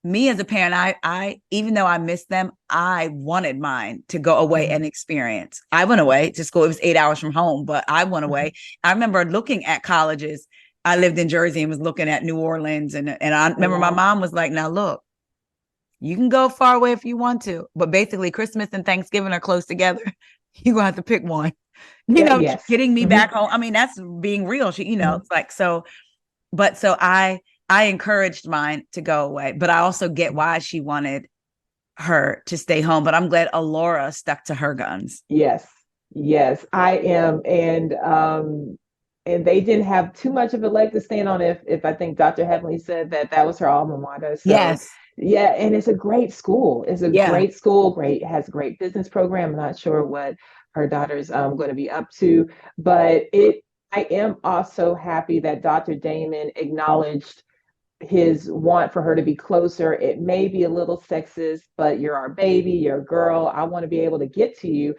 Speaker 1: Me as a parent, I even though I missed them, I wanted mine to go away
Speaker 2: Mhm.
Speaker 1: and experience. I went away to school. It was 8 hours from home, but I went
Speaker 2: Mhm.
Speaker 1: away. I remember looking at colleges. I lived in Jersey and was looking at New Orleans, and I
Speaker 2: Oh,
Speaker 1: remember my
Speaker 2: wow.
Speaker 1: mom was like, "Now look, you can go far away if you want to, but basically Christmas and Thanksgiving are close together. You're gonna have to pick one." You
Speaker 2: Yeah,
Speaker 1: know,
Speaker 2: yes.
Speaker 1: getting me
Speaker 2: Hmm.
Speaker 1: back home. I mean, that's being real. She, you know,
Speaker 2: Hmm.
Speaker 1: it's like so. But so I encouraged mine to go away, but I also get why she wanted her to stay home. But I'm glad Alora stuck to her guns.
Speaker 2: Yes. Yes, I am. And they didn't have too much of a leg to stand on, if I think Dr. Heavenly said that that was her alma mater. So
Speaker 1: Yes.
Speaker 2: yeah, and it's a great school. It's a
Speaker 1: Yeah.
Speaker 2: great school, great, has a great business program. I'm not sure what her daughter's going to be up to, but it I am also happy that Dr. Damon acknowledged his want for her to be closer. It may be a little sexist, but you're our baby, you're a girl. I want to be able to get to you,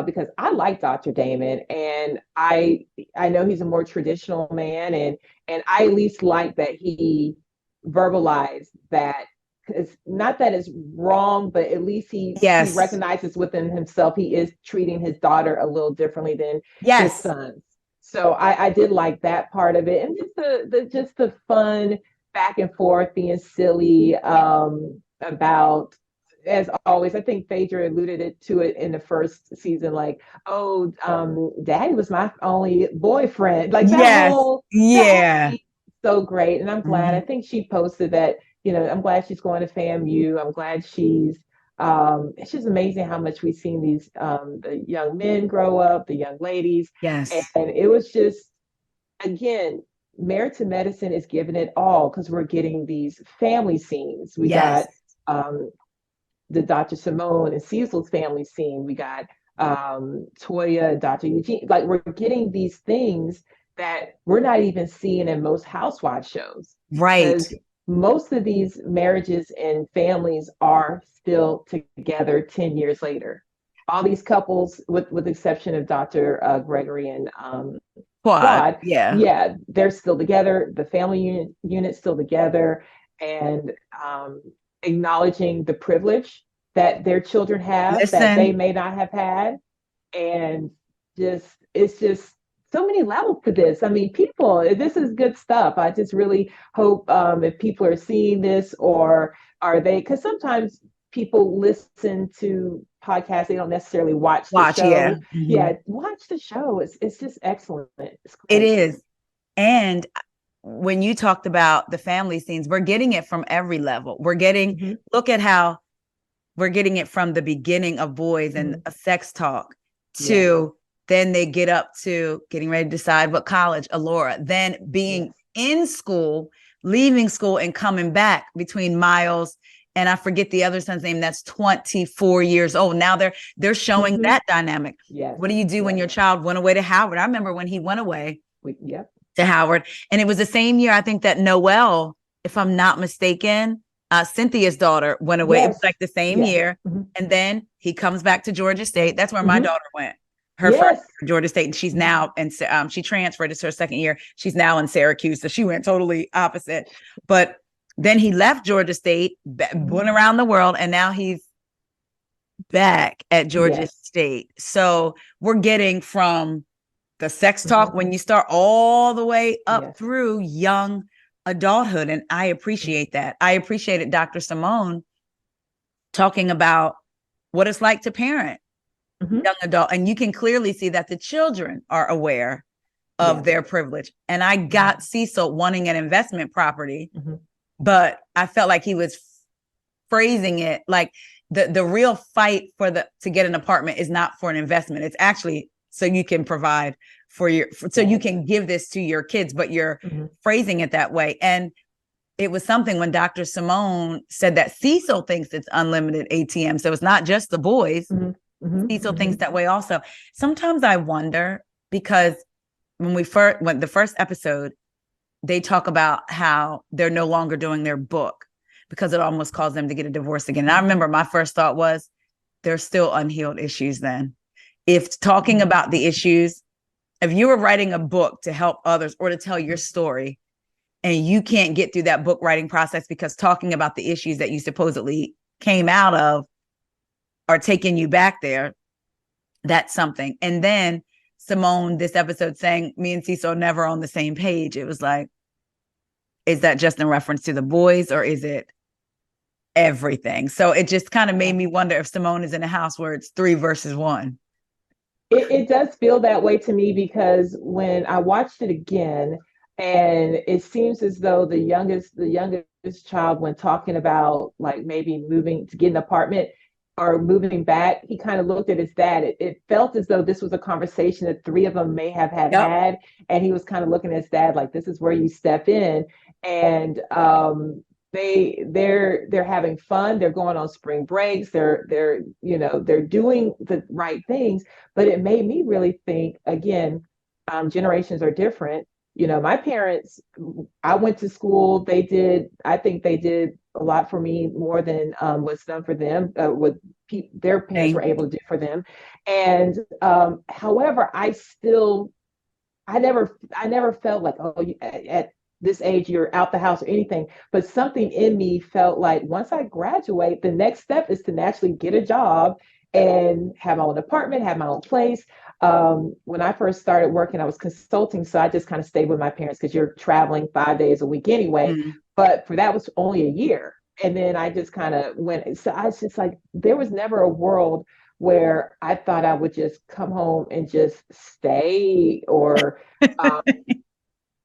Speaker 2: because I like Dr. Damon, and I know he's a more traditional man, and I at least like that he verbalized that. It's not that it's wrong, but at least he
Speaker 1: Yes.
Speaker 2: recognizes within himself he is treating his daughter a little differently than his
Speaker 1: Yes.
Speaker 2: sons. So I did like that part of it, and just the fun back and forth, being silly, about, as always. I think Phaedra alluded to it in the first season, like, oh, Daddy was my only boyfriend. Like
Speaker 1: Yes.
Speaker 2: that whole
Speaker 1: Yeah.
Speaker 2: scene, so great, and I'm glad. I
Speaker 1: Mhm.
Speaker 2: think she posted that. I'm glad she's going to FAMU. I'm glad she's. It's just amazing how much we've seen these the young men grow up, the young ladies, and
Speaker 1: Yes.
Speaker 2: it was just, again, Married to Medicine is giving it all, because we're getting these family scenes. We
Speaker 1: Yes.
Speaker 2: got the Dr. Simone and Cecil's family scene. We got Toya, Dr. Eugene. Like, we're getting these things that we're not even seeing in most housewife shows,
Speaker 1: Right.
Speaker 2: because most of these marriages and families are still together 10 years later. All these couples, with the exception of Dr. Gregory and
Speaker 1: Quad.
Speaker 2: Quad,
Speaker 1: Yeah.
Speaker 2: yeah, they're still together. The family unit's still together, and acknowledging the privilege that their children have that they
Speaker 1: Listen.
Speaker 2: may not have had, and just it's just so many levels to this. I mean, people, this is good stuff. I just really hope, if people are seeing this, or are they, because sometimes people listen to podcasts, they don't necessarily watch the
Speaker 1: Watch. Yeah.
Speaker 2: show.
Speaker 1: Mhm.
Speaker 2: Yeah, watch the show. It's just excellent. It's
Speaker 1: It
Speaker 2: great.
Speaker 1: is. And when you talked about the family scenes, we're getting it from every level. We're getting,
Speaker 2: Hmm.
Speaker 1: look at how we're getting it from the beginning of boys and a sex talk to then they get up to getting ready to decide what college, Alora, then being in school, leaving school and coming back between Miles and I forget the other son's name that's 24 years old. Now they're showing that dynamic. Yes. What do you do when your child went away to Howard? I remember when he went away to Howard, and it was the same year I think that Noelle, if I'm not mistaken, Cynthia's daughter went away. It was like the same year. And then he comes back to Georgia State. That's where my daughter went. Her first Georgia State, and she's now, and she transferred. It's her second year. She's now in Syracuse. So she went totally opposite. But then he left Georgia State, went around the world, and now he's back at Georgia State. So we're getting from the sex talk when you start all the way up through young adulthood. And I appreciate that. I appreciated Dr. Simone talking about what it's like to parent young adult. And you can clearly see that the children are aware of their privilege. And I got Cecil wanting an investment property, but I felt like he was phrasing it like the real fight to get an apartment is not for an investment. It's actually so you can provide so you can give this to your kids, but you're phrasing it that way. And it was something when Dr. Simone said that Cecil thinks it's unlimited ATM. So it's not just the boys. Cecil thinks that way also. Sometimes I wonder, because when the first episode, they talk about how they're no longer doing their book because it almost caused them to get a divorce again. And I remember my first thought was, there's still unhealed issues then. If talking about the issues, if you were writing a book to help others or to tell your story, and you can't get through that book writing process because talking about the issues that you supposedly came out of are taking you back there, that's something. And then Simone, this episode saying me and Cecil are never on the same page. It was like, is that just in reference to the boys or is it everything? So it just kind of made me wonder if Simone is in a house where it's 3 versus 1.
Speaker 2: It does feel that way to me, because when I watched it again, and it seems as though the youngest child, when talking about like maybe moving to get an apartment or moving back, he kind of looked at his dad. It felt as though this was a conversation that 3 of them may have had, and he was kind of looking at his dad like, this is where you step in. And they're having fun. They're going on spring breaks. They're doing the right things. But it made me really think again. Generations are different. My parents, I went to school. I think they did a lot for me, more than was done for them, what their parents were able to do for them. And however, I never felt like, oh, at this age, you're out the house or anything. But something in me felt like once I graduate, the next step is to naturally get a job and have my own apartment, have my own place. When I first started working, I was consulting. So I just kind of stayed with my parents because you're traveling 5 days a week anyway. But for that was only a year. And then I just kind of went. So I was just like, there was never a world where I thought I would just come home and just stay, or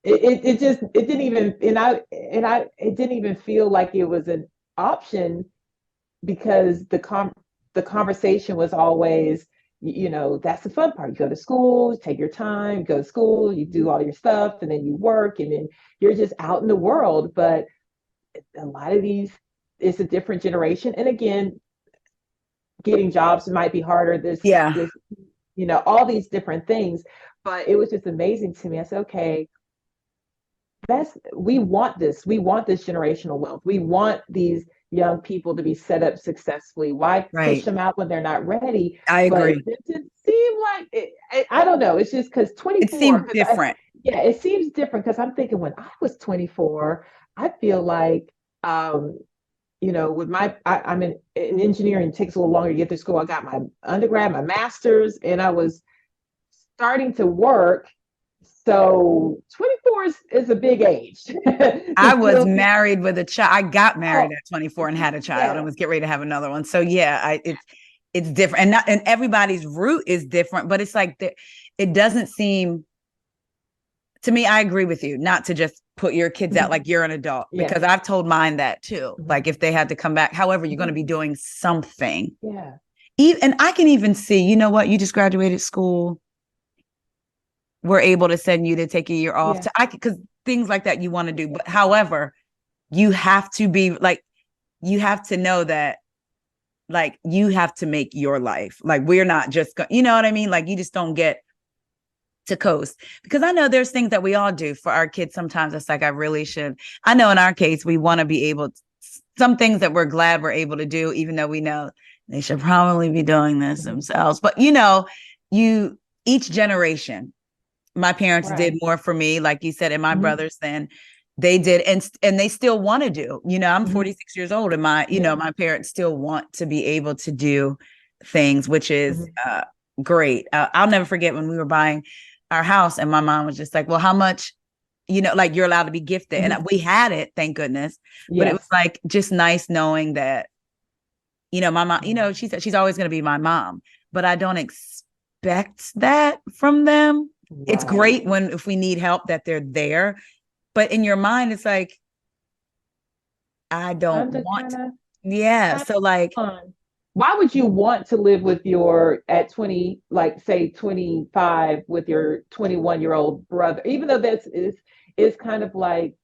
Speaker 2: it didn't even, it didn't even feel like it was an option, because the conversation was always, that's the fun part. You go to school, take your time, you go to school, you do all your stuff, and then you work, and then you're just out in the world. But a lot of these, it's a different generation. And again, getting jobs might be harder. This, all these different things. But it was just amazing to me. I said, okay, we want this. We want this generational wealth. We want these young people to be set up successfully. Why push them out when they're not ready?
Speaker 1: I agree.
Speaker 2: But it didn't seem like I don't know. It's just because 24.
Speaker 1: It seemed different.
Speaker 2: It seems different, because I'm thinking when I was 24, I feel like, with I'm in engineering. It takes a little longer to get through school. I got my undergrad, my master's, and I was starting to work. So 24 is a big age.
Speaker 1: I was married with a child. I got married at 24 and had a child and was getting ready to have another one. So it's different, and everybody's route is different, but it's like it doesn't seem to me, I agree with you, not to just put your kids out like you're an adult, because I've told mine that too. Like if they had to come back, however, you're going to be doing something.
Speaker 2: Yeah.
Speaker 1: And I can even see, you know what, you just graduated school. We're able to send you to take a year off because things like that you want to do. But however, you have to be like, you have to know that like you have to make your life. Like we're not just, you know what I mean? Like you just don't get to coast, because I know there's things that we all do for our kids. Sometimes it's like, I really should. I know in our case, we want to be able to, some things that we're glad we're able to do, even though we know they should probably be doing this themselves. But you know, each generation, my parents did more for me, like you said, and my brothers then they did, and they still want to do. You know, I'm 46 years old, and my my parents still want to be able to do things, which is great. I'll never forget when we were buying our house, and my mom was just like, well, how much, like you're allowed to be gifted. And we had it, thank goodness. But it was like just nice knowing that, my mom, she said she's always going to be my mom, but I don't expect that from them. It's great if we need help that they're there, but in your mind, it's like, I don't want. So like,
Speaker 2: why would you want to live with at 20, like say 25, with your 21-year-old brother, even though is kind of like,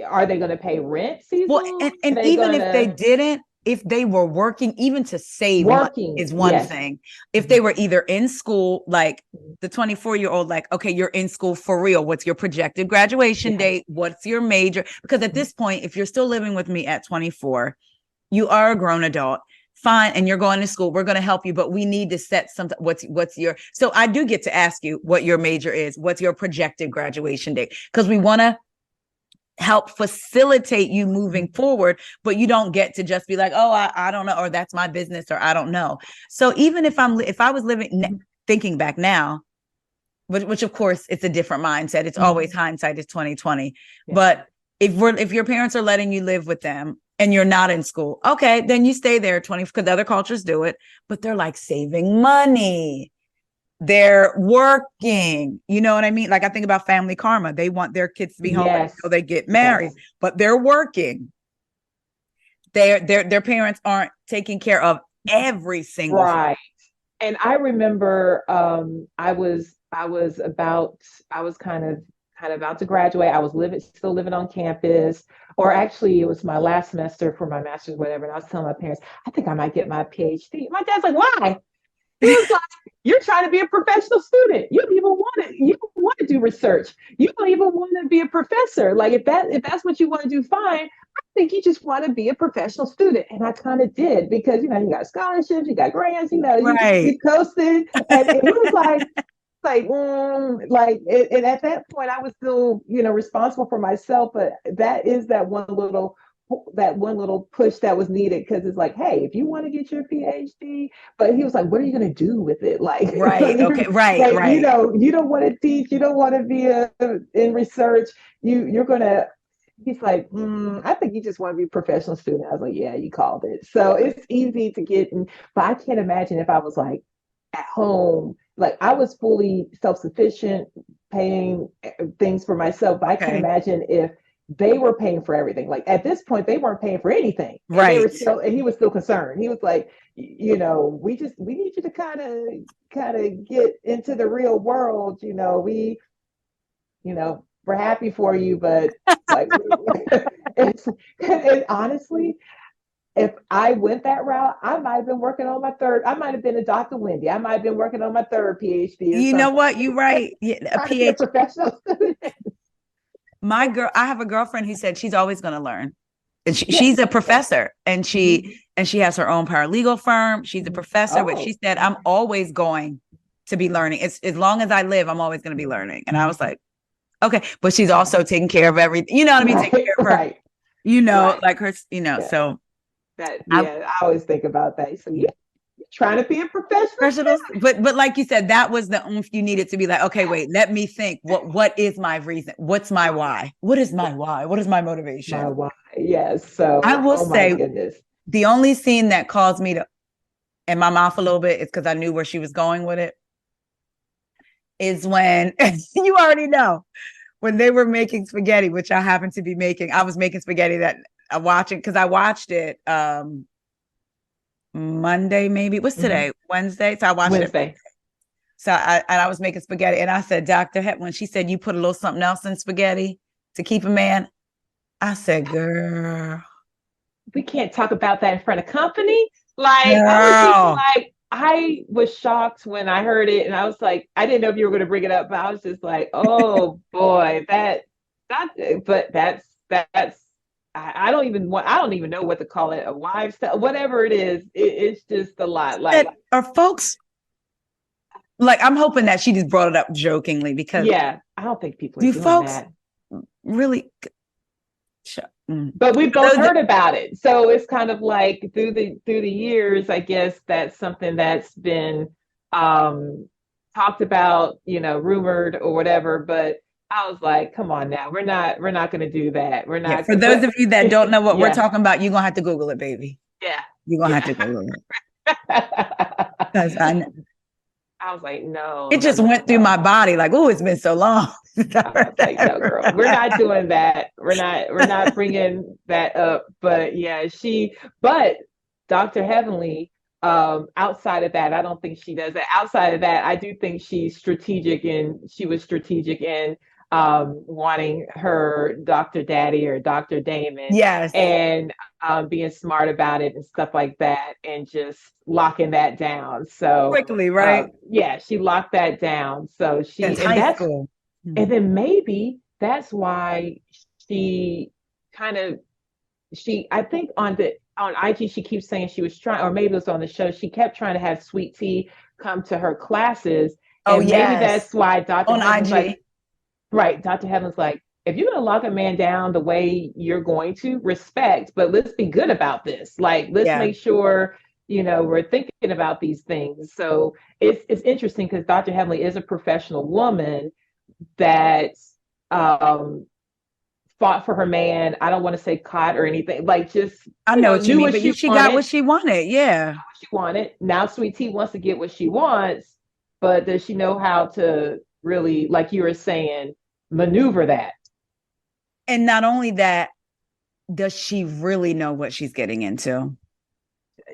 Speaker 2: are they going to pay rent seasonal?
Speaker 1: Well, and even if they didn't, if they were working, even to save money is one thing. If they were either in school, like the 24-year-old, like, okay, you're in school for real. What's your projected graduation date? What's your major? Because at this point, if you're still living with me at 24, you are a grown adult. Fine. And you're going to school. We're going to help you, but we need to set something. What's your, so I do get to ask you what your major is. What's your projected graduation date? Because we want to help facilitate you moving forward, but you don't get to just be like, oh, I don't know, or that's my business, or I don't know. So even if I was living, thinking back now, which of course it's a different mindset. It's always hindsight is 2020. But if your parents are letting you live with them and you're not in school, okay, then you stay there 20, because other cultures do it, but they're like saving money. They're working, you know what I mean? Like I think about family karma. They want their kids to be home until they get married, but they're working. Their parents aren't taking care of every single
Speaker 2: thing. And I remember I was kind of about to graduate. I was still living on campus, or actually it was my last semester for my master's, whatever. And I was telling my parents, I think I might get my PhD. My dad's like, why? He was like, you're trying to be a professional student. You don't even want to do research. You don't even want to be a professor. Like if that's what you want to do, fine. I think you just want to be a professional student. And I kind of did, because you got scholarships, you got grants, you coasted. And it was and at that point I was still, responsible for myself. But that is that one little push that was needed, because it's like, hey, if you want to get your PhD, but he was like, what are you going to do with it? Like,
Speaker 1: right. Okay. Right. Right.
Speaker 2: You don't want to teach, you don't want to be in research. You're going to, he's like, I think you just want to be a professional student. I was like, yeah, you called it. So it's easy to get in, but I can't imagine if I was like at home, like I was fully self-sufficient, paying things for myself. But I can't imagine if they were paying for everything. Like at this point, they weren't paying for anything.
Speaker 1: Right.
Speaker 2: And he was still concerned. He was like, we need you to kind of get into the real world. We're happy for you, but like, and honestly, if I went that route, I might have been working on my third. I might have been a Dr. Wendy. I might have been working on my third PhD.
Speaker 1: You know what? You're right. Yeah, a PhD.
Speaker 2: Professional.
Speaker 1: I have a girlfriend who said she's always going to learn. And she's a professor, and she has her own paralegal firm. She's a professor, but she said, I'm always going to be learning. It's as long as I live, I'm always going to be learning. And I was like, okay, but she's also taking care of everything. You know what I mean? Taking care of her, like her, so.
Speaker 2: I always think about that. So you're trying to be a professional.
Speaker 1: But like you said, that was the oomph you needed to be like, okay, wait, let me think. What is my reason? What's my why? What is my why? What is my motivation?
Speaker 2: My why. Yes. So
Speaker 1: I will say the only scene that caused me to in my mouth a little bit is because I knew where she was going with it. is when you already know when they were making spaghetti, which I happened to be making. I was making spaghetti that I'm watching because I watched it Monday, maybe. What's today? Wednesday. So I watched it.
Speaker 2: Wednesday.
Speaker 1: So I was making spaghetti and I said, Dr. Hep, when she said you put a little something else in spaghetti to keep a man, I said, girl.
Speaker 2: We can't talk about that in front of company. Like,
Speaker 1: Girl.
Speaker 2: I was just like, I was shocked when I heard it, and I was like, I didn't know if you were going to bring it up, but I was just like, oh boy, but that's I don't even know what to call it, a lifestyle, whatever it is. It's just a lot. Like,
Speaker 1: are folks like, I'm hoping that she just brought it up jokingly because
Speaker 2: yeah, I don't think people are
Speaker 1: do
Speaker 2: doing
Speaker 1: folks
Speaker 2: that.
Speaker 1: really?
Speaker 2: But we both heard about it, so it's kind of like through the years, I guess that's something that's been talked about, rumored or whatever. But I was like, come on now, we're not going to do that. We're not.
Speaker 1: For those of you that don't know what we're
Speaker 2: Yeah.
Speaker 1: talking about, you're gonna have to Google it, baby.
Speaker 2: Yeah,
Speaker 1: You're gonna have to Google it. Because
Speaker 2: I was like, no.
Speaker 1: It just went through my body like, oh, it's been so long.
Speaker 2: I was like, no, girl, we're not doing that. We're not bringing that up. But yeah, but Dr. Heavenly, outside of that, I don't think she does that. Outside of that, I do think she was strategic in wanting her Dr. Daddy or Dr. Damon.
Speaker 1: Yes.
Speaker 2: And being smart about it and stuff like that, and just locking that down. So
Speaker 1: quickly, right?
Speaker 2: Yeah, she locked that down. So
Speaker 1: high school.
Speaker 2: And then maybe that's why she I think on IG, she keeps saying she was trying, or maybe it was on the show, she kept trying to have Sweet Tea come to her classes. And maybe that's why Dr. Heaven's like, right, Dr. Heaven's like, if you're going to lock a man down the way you're going to, respect, but let's be good about this. Like, let's make sure, we're thinking about these things. So it's interesting because Dr. Heavenly is a professional woman that fought for her man. I don't want to say caught or anything. Like, just
Speaker 1: I know what you mean, but she got what she wanted. Yeah,
Speaker 2: what she wanted. Now Sweet Tea wants to get what she wants, but does she know how to really, like you were saying, maneuver that?
Speaker 1: And not only that, does she really know what she's getting into?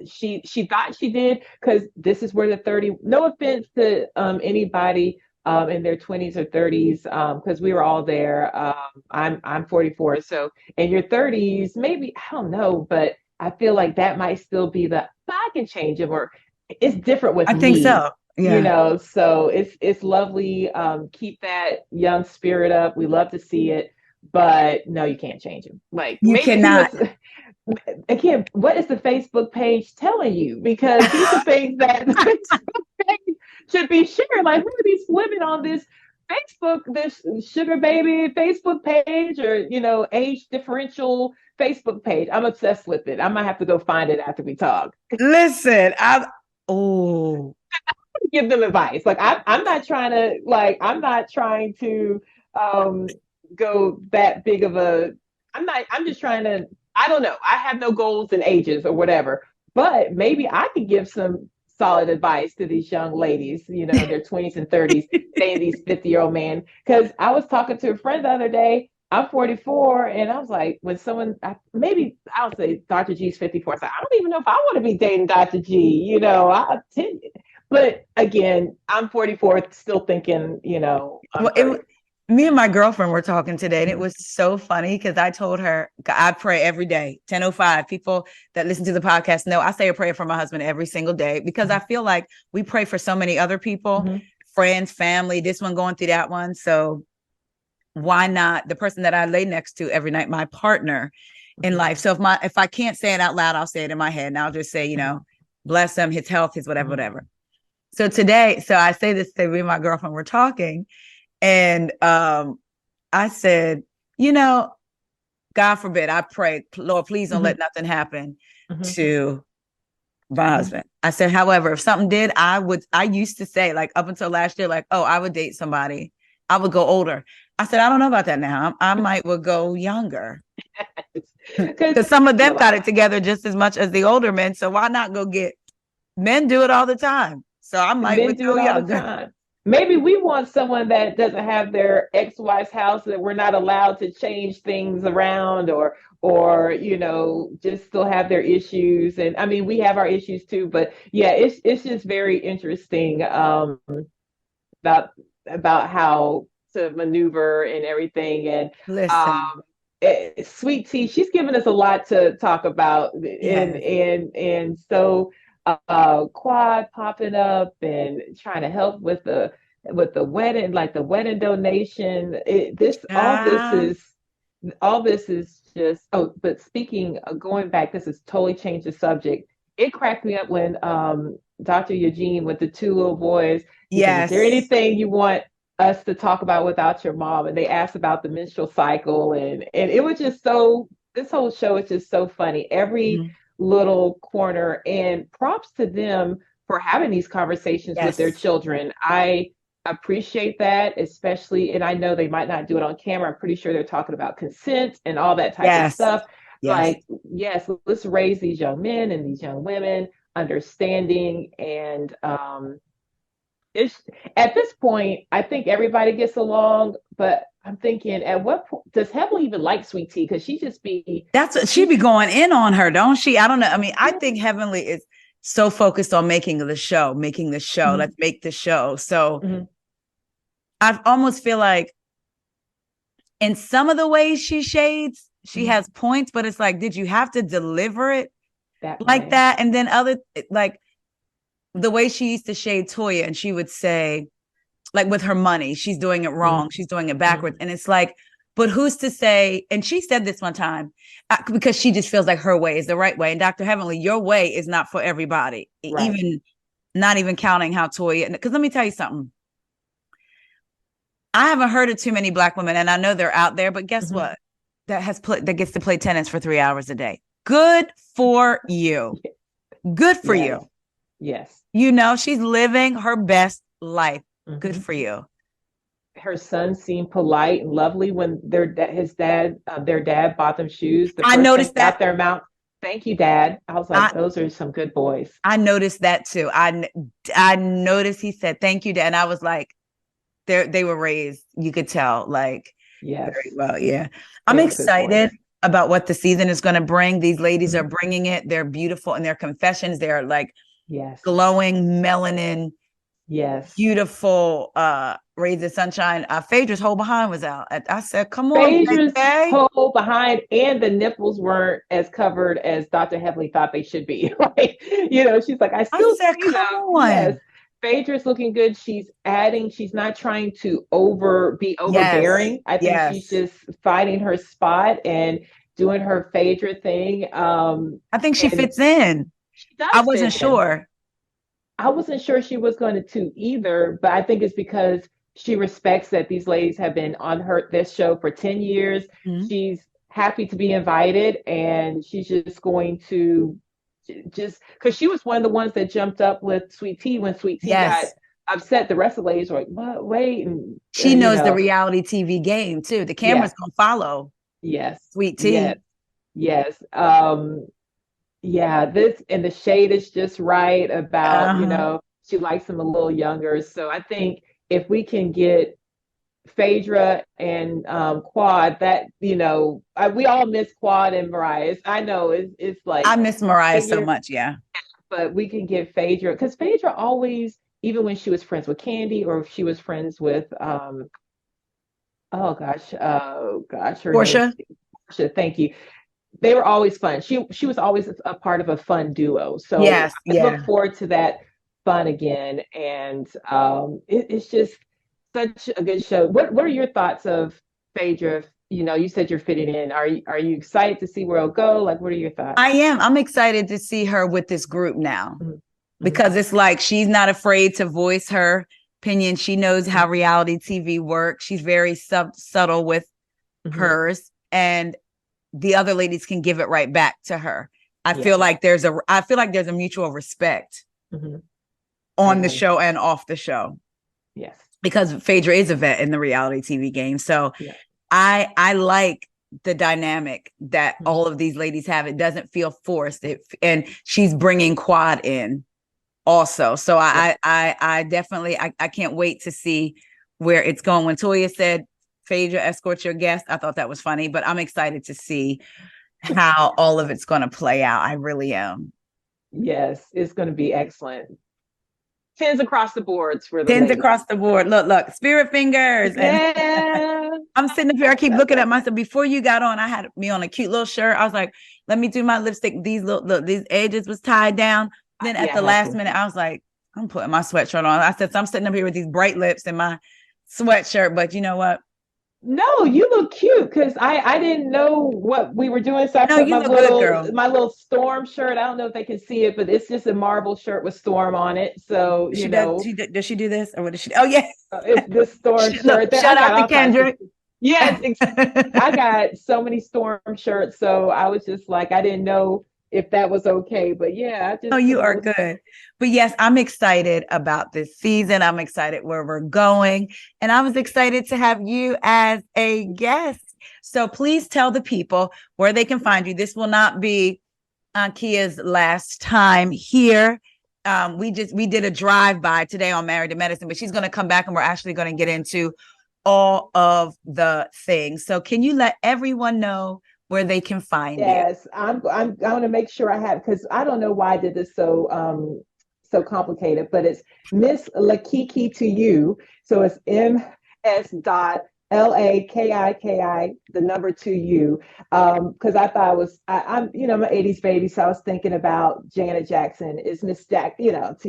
Speaker 2: She thought she did, because this is where the 30. No offense to anybody in their 20s or 30s, because we were all there. I'm 44, so in your 30s, maybe, I don't know, but I feel like that might still be I can change it, or it's different with me.
Speaker 1: I think so. Yeah.
Speaker 2: So it's lovely. Keep that young spirit up. We love to see it, but no, you can't change him. Like,
Speaker 1: you cannot.
Speaker 2: Again, what is the Facebook page telling you? Because these are things that the Facebook page should be sharing. Like, who are these women on this Facebook, this sugar baby Facebook page, or age differential Facebook page? I'm obsessed with it. I might have to go find it after we talk.
Speaker 1: Listen,
Speaker 2: give them advice. Like, I'm not trying to go that big of a. I'm just trying to. I don't know. I have no goals and ages or whatever, but maybe I could give some solid advice to these young ladies, their 20s and 30s, dating these 50-year-old men. Because I was talking to a friend the other day. I'm 44, and I was like, when someone, maybe I'll say Dr. G's 54. I said, I don't even know if I want to be dating Dr. G. But again, I'm 44, still thinking,
Speaker 1: me and my girlfriend were talking today, and it was so funny because I told her I pray every day. 10:05. People that listen to the podcast know I say a prayer for my husband every single day, because I feel like we pray for so many other people, friends, family, this one going through that one. So why not the person that I lay next to every night, my partner in life? So if I can't say it out loud, I'll say it in my head, and I'll just say, bless him, his health, his whatever. So today, I say this to me and my girlfriend were talking. And I said, God forbid, I pray, Lord, please don't let nothing happen to my husband. I said, however, if something did, I used to say, like, up until last year, like, oh, I would date somebody. I would go older. I said, I don't know about that now. I might would go younger. Because some of them got it together just as much as the older men. So why not go get, men do it all the time. So I might would go younger.
Speaker 2: maybe we want someone that doesn't have their ex-wife's house, that we're not allowed to change things around, or just still have their issues. And I mean, we have our issues too, but yeah, it's just very interesting, about how to maneuver and everything. And
Speaker 1: Listen,
Speaker 2: Sweet Tea, she's given us a lot to talk about, and
Speaker 1: yes,
Speaker 2: so Quad popping up and trying to help with the wedding, like the wedding donation. This
Speaker 1: child.
Speaker 2: all this is just. Oh, but speaking of going back, this has totally changed the subject. It cracked me up when Dr. Eugene, with the two little boys, he says, "Is there
Speaker 1: Yes.
Speaker 2: anything you want us to talk about without your mom?" And they asked about the menstrual cycle, and it was just so. This whole show is just so funny. Every
Speaker 1: Mhm.
Speaker 2: little corner, and props to them for having these conversations with their
Speaker 1: Yes.
Speaker 2: children. I appreciate that, especially, and I know they might not do it on camera. I'm pretty sure they're talking about consent and all that type of
Speaker 1: Yes.
Speaker 2: stuff.
Speaker 1: Yes.
Speaker 2: Like, yes, let's raise these young men and these young women understanding. And it's at this point, I think everybody gets along, but I'm thinking, at what point does Heaven even like Sweet Tea? Because she just be
Speaker 1: That's what she
Speaker 2: she
Speaker 1: be going in on her, don't she? I don't know. I mean, I
Speaker 2: yeah.
Speaker 1: think Heavenly is so focused on making the show, making the show.
Speaker 2: Mhm,
Speaker 1: Let's make the show. So
Speaker 2: mhm,
Speaker 1: I almost feel like in some of the ways she shades, she
Speaker 2: mhm.
Speaker 1: has points, but it's like, did you have to deliver it
Speaker 2: That
Speaker 1: like
Speaker 2: way.
Speaker 1: that? And then other, like the way she used to shade Toya, and she would say, like with her money, she's doing it
Speaker 2: Mhm,
Speaker 1: wrong, she's doing it backwards.
Speaker 2: mhm.
Speaker 1: And it's like, but who's to say? And she said this one time, because she just feels like her way is the right way. And Dr. Heavenly, your way is not for everybody,
Speaker 2: Right.
Speaker 1: even not even counting how Toya. Because let me tell you something. I haven't heard of too many Black women, and I know they're out there. But guess
Speaker 2: Mhm.
Speaker 1: what? That gets to play tennis for 3 hours a day. Good for you. Good for
Speaker 2: Yes.
Speaker 1: you.
Speaker 2: Yes.
Speaker 1: She's living her best life. Good
Speaker 2: Mhm.
Speaker 1: for you.
Speaker 2: Her son seemed polite and lovely when their dad bought them shoes. The
Speaker 1: I
Speaker 2: first thing
Speaker 1: noticed
Speaker 2: out
Speaker 1: that.
Speaker 2: their mouth, "Thank you, Dad." I was like,
Speaker 1: I
Speaker 2: those are some good boys.
Speaker 1: I noticed that too. I noticed he said thank you, Dad, and I was like, they were raised. You could tell, like very
Speaker 2: Yes,
Speaker 1: well. Yeah, I'm
Speaker 2: they were good boys.
Speaker 1: excited about what the season is going to bring. These ladies are
Speaker 2: Mhm.
Speaker 1: bringing it. They're beautiful in their confessions. They're like
Speaker 2: Yes.
Speaker 1: glowing melanin,
Speaker 2: Yes.
Speaker 1: beautiful. Rays of sunshine. Phaedra's whole behind was out. I said, "Come on,
Speaker 2: Phaedra's
Speaker 1: JK."
Speaker 2: whole behind, and the nipples weren't as covered as Dr. Heavenly thought they should be. Like, she's like, I
Speaker 1: I
Speaker 2: still
Speaker 1: said,
Speaker 2: see them.
Speaker 1: "Come
Speaker 2: Yes.
Speaker 1: on."
Speaker 2: Phaedra's looking good. She's not trying to be
Speaker 1: Yes,
Speaker 2: overbearing. I think she's
Speaker 1: yes.
Speaker 2: just finding her spot and doing her Phaedra thing.
Speaker 1: I think she
Speaker 2: And
Speaker 1: fits in.
Speaker 2: she
Speaker 1: I
Speaker 2: does
Speaker 1: wasn't
Speaker 2: fit in.
Speaker 1: sure.
Speaker 2: I wasn't sure she was going to either, but I think it's because she respects that these ladies have been on this show for 10 years.
Speaker 1: Mhm.
Speaker 2: She's happy to be invited, and she's just going to just because she was one of the ones that jumped up with Sweet Tea when Sweet Tea got
Speaker 1: Yes.
Speaker 2: upset. The rest of the ladies were like, "What? Wait," and
Speaker 1: She knows the reality TV game too. The
Speaker 2: yeah,
Speaker 1: camera's gonna follow
Speaker 2: yes,
Speaker 1: Sweet
Speaker 2: yes,
Speaker 1: Tea.
Speaker 2: yes. Yeah, this and the shade is just right about,
Speaker 1: Uh-huh.
Speaker 2: she likes them a little younger. So I think if we can get Phaedra and Quad, that, we all miss Quad and Mariah. I know it's
Speaker 1: I
Speaker 2: like
Speaker 1: miss Mariah so
Speaker 2: figure,
Speaker 1: much. Yeah.
Speaker 2: but we can get Phaedra, because Phaedra always, even when she was friends with Candy, or if she was friends with oh gosh, her name,
Speaker 1: Portia.
Speaker 2: Portia, thank you. They were always fun. She was always a part of a fun duo. So
Speaker 1: Yes.
Speaker 2: I look
Speaker 1: Yeah.
Speaker 2: forward to that fun again. And it's just such a good show. What are your thoughts of Phaedra? You said you're fitting in. Are you excited to see where it'll go? Like, what are your
Speaker 1: I
Speaker 2: thoughts?
Speaker 1: am. I'm excited to see her with this group now
Speaker 2: Mhm, mhm,
Speaker 1: because it's like she's not afraid to voice her opinion. She knows how
Speaker 2: mhm,
Speaker 1: reality TV works. She's very subtle with
Speaker 2: mhm.
Speaker 1: hers, and the other ladies can give it right back to her.
Speaker 2: Yes.
Speaker 1: I feel like there's a mutual respect
Speaker 2: Mhm. I
Speaker 1: on the
Speaker 2: agree.
Speaker 1: show and off the show
Speaker 2: Yes.
Speaker 1: because Phaedra is a vet in the reality TV game. So
Speaker 2: Yeah.
Speaker 1: I like the dynamic that
Speaker 2: Mhm.
Speaker 1: all of these ladies have. It doesn't feel forced. And she's bringing Quad in also. So I definitely, I can't wait to see where it's going. When Toya said, Phaedra, escort your guest, I thought that was funny, but I'm excited to see how all of it's going to play out. I really am.
Speaker 2: Yes, it's going to be excellent. Tens across the boards for the
Speaker 1: Tens
Speaker 2: ladies.
Speaker 1: across the board. Look, spirit fingers.
Speaker 2: Yeah.
Speaker 1: And I'm sitting up here. I keep looking at myself. Before you got on, I had me on a cute little shirt. I was like, let me do my lipstick. These these edges was tied down. Then at the last minute, I was like, I'm putting my sweatshirt on. I said, so I'm sitting up here with these bright lips and my sweatshirt. But you know what?
Speaker 2: No, you look cute because I didn't know what we were doing. So I put my little Storm shirt. I don't know if they can see it, but it's just a marble shirt with Storm on it. So
Speaker 1: does she do this or what does she? Oh yeah,
Speaker 2: it's this Storm shirt.
Speaker 1: Look, shout out to Kendrick.
Speaker 2: Yes, I got so many Storm shirts. So I was just like, I didn't know if that was okay, but yeah,
Speaker 1: you are good. But yes, I'm excited about this season. I'm excited where we're going, and I was excited to have you as a guest. So please tell the people where they can find you. This will not be Keya's last time here. We did a drive-by today on Married to Medicine, but she's going to come back and we're actually going to get into all of the things. So can you let everyone know where they can find you?
Speaker 2: Yes, I'm going to make sure I have, because I don't know why I did this so complicated, but it's Miss LaKeya to you. So it's MS.LAKIKI, the number 2U. Because I thought I'm I'm an 80s baby, so I was thinking about Janet Jackson. Is Miss Jack,
Speaker 1: Yes.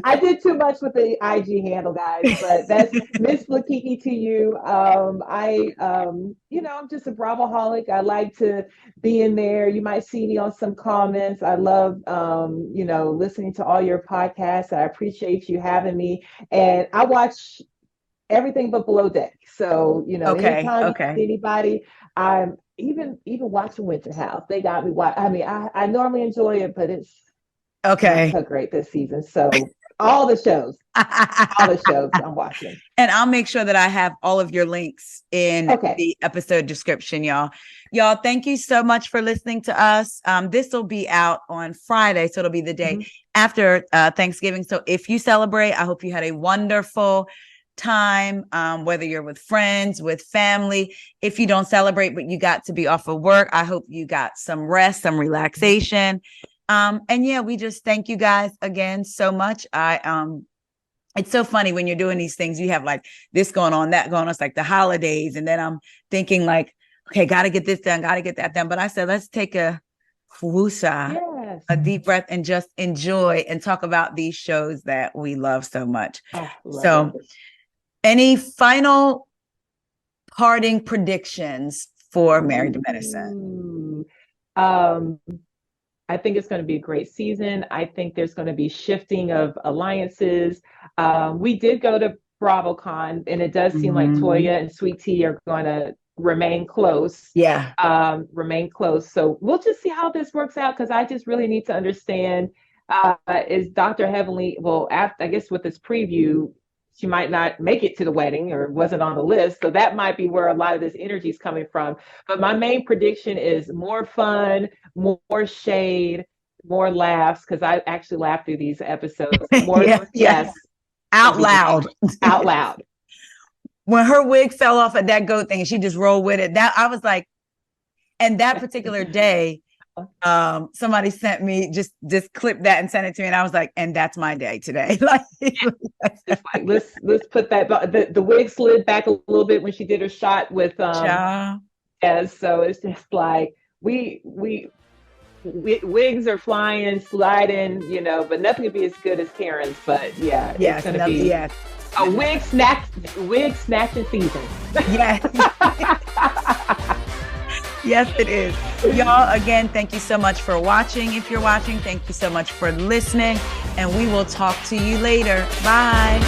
Speaker 2: I did too much with the IG handle, guys, but that's Miss LaKeya to you. I'm just a Bravoholic. I like to be in there. You might see me on some comments. I love listening to all your podcasts. I appreciate you having me. And I watch everything but Below Deck. So, anytime anybody, I'm even watching Winter House. They got me watch. I mean, I normally enjoy it, but it's not so great this season. So all the shows I'm watching.
Speaker 1: And I'll make sure that I have all of your links in the episode description, y'all. Y'all, thank you so much for listening to us. This will be out on Friday, so it'll be the day after Thanksgiving. So if you celebrate, I hope you had a wonderful time, whether you're with friends, with family. If you don't celebrate, but you got to be off of work, I hope you got some rest, some relaxation. And yeah, we just thank you guys again so much. It's so funny when you're doing these things, you have like this going on, that going on. It's like the holidays. And then I'm thinking like, okay, got to get this done, got to get that done. But I said, let's take a woosah, a deep breath, and just enjoy and talk about these shows that we love so much. Any final parting predictions for Married to Medicine?
Speaker 2: I think it's going to be a great season. I think there's going to be shifting of alliances. We did go to BravoCon, and it does seem like Toya and Sweet Tea are going to remain close. Remain close. So we'll just see how this works out, because I just really need to understand, is Dr. Heavenly, I guess with this preview, she might not make it to the wedding or wasn't on the list. So that might be where a lot of this energy is coming from. But my main prediction is more fun, more shade, more laughs, because I actually laughed through these episodes. More, yes.
Speaker 1: Out loud.
Speaker 2: Out loud.
Speaker 1: When her wig fell off at that goat thing and she just rolled with it, that I was like, and that particular day, somebody sent me just clip that and sent it to me, and I was like, and that's my day today. Like,
Speaker 2: let's put that. The wig slid back a little bit when she did her shot with yes. So it's just like wigs are flying, sliding, but nothing could be as good as Karen's. But yeah, it's gonna be a wig snatching season. Yes.
Speaker 1: Yes, it is. Y'all, again, thank you so much for watching. If you're watching, thank you so much for listening, and we will talk to you later. Bye.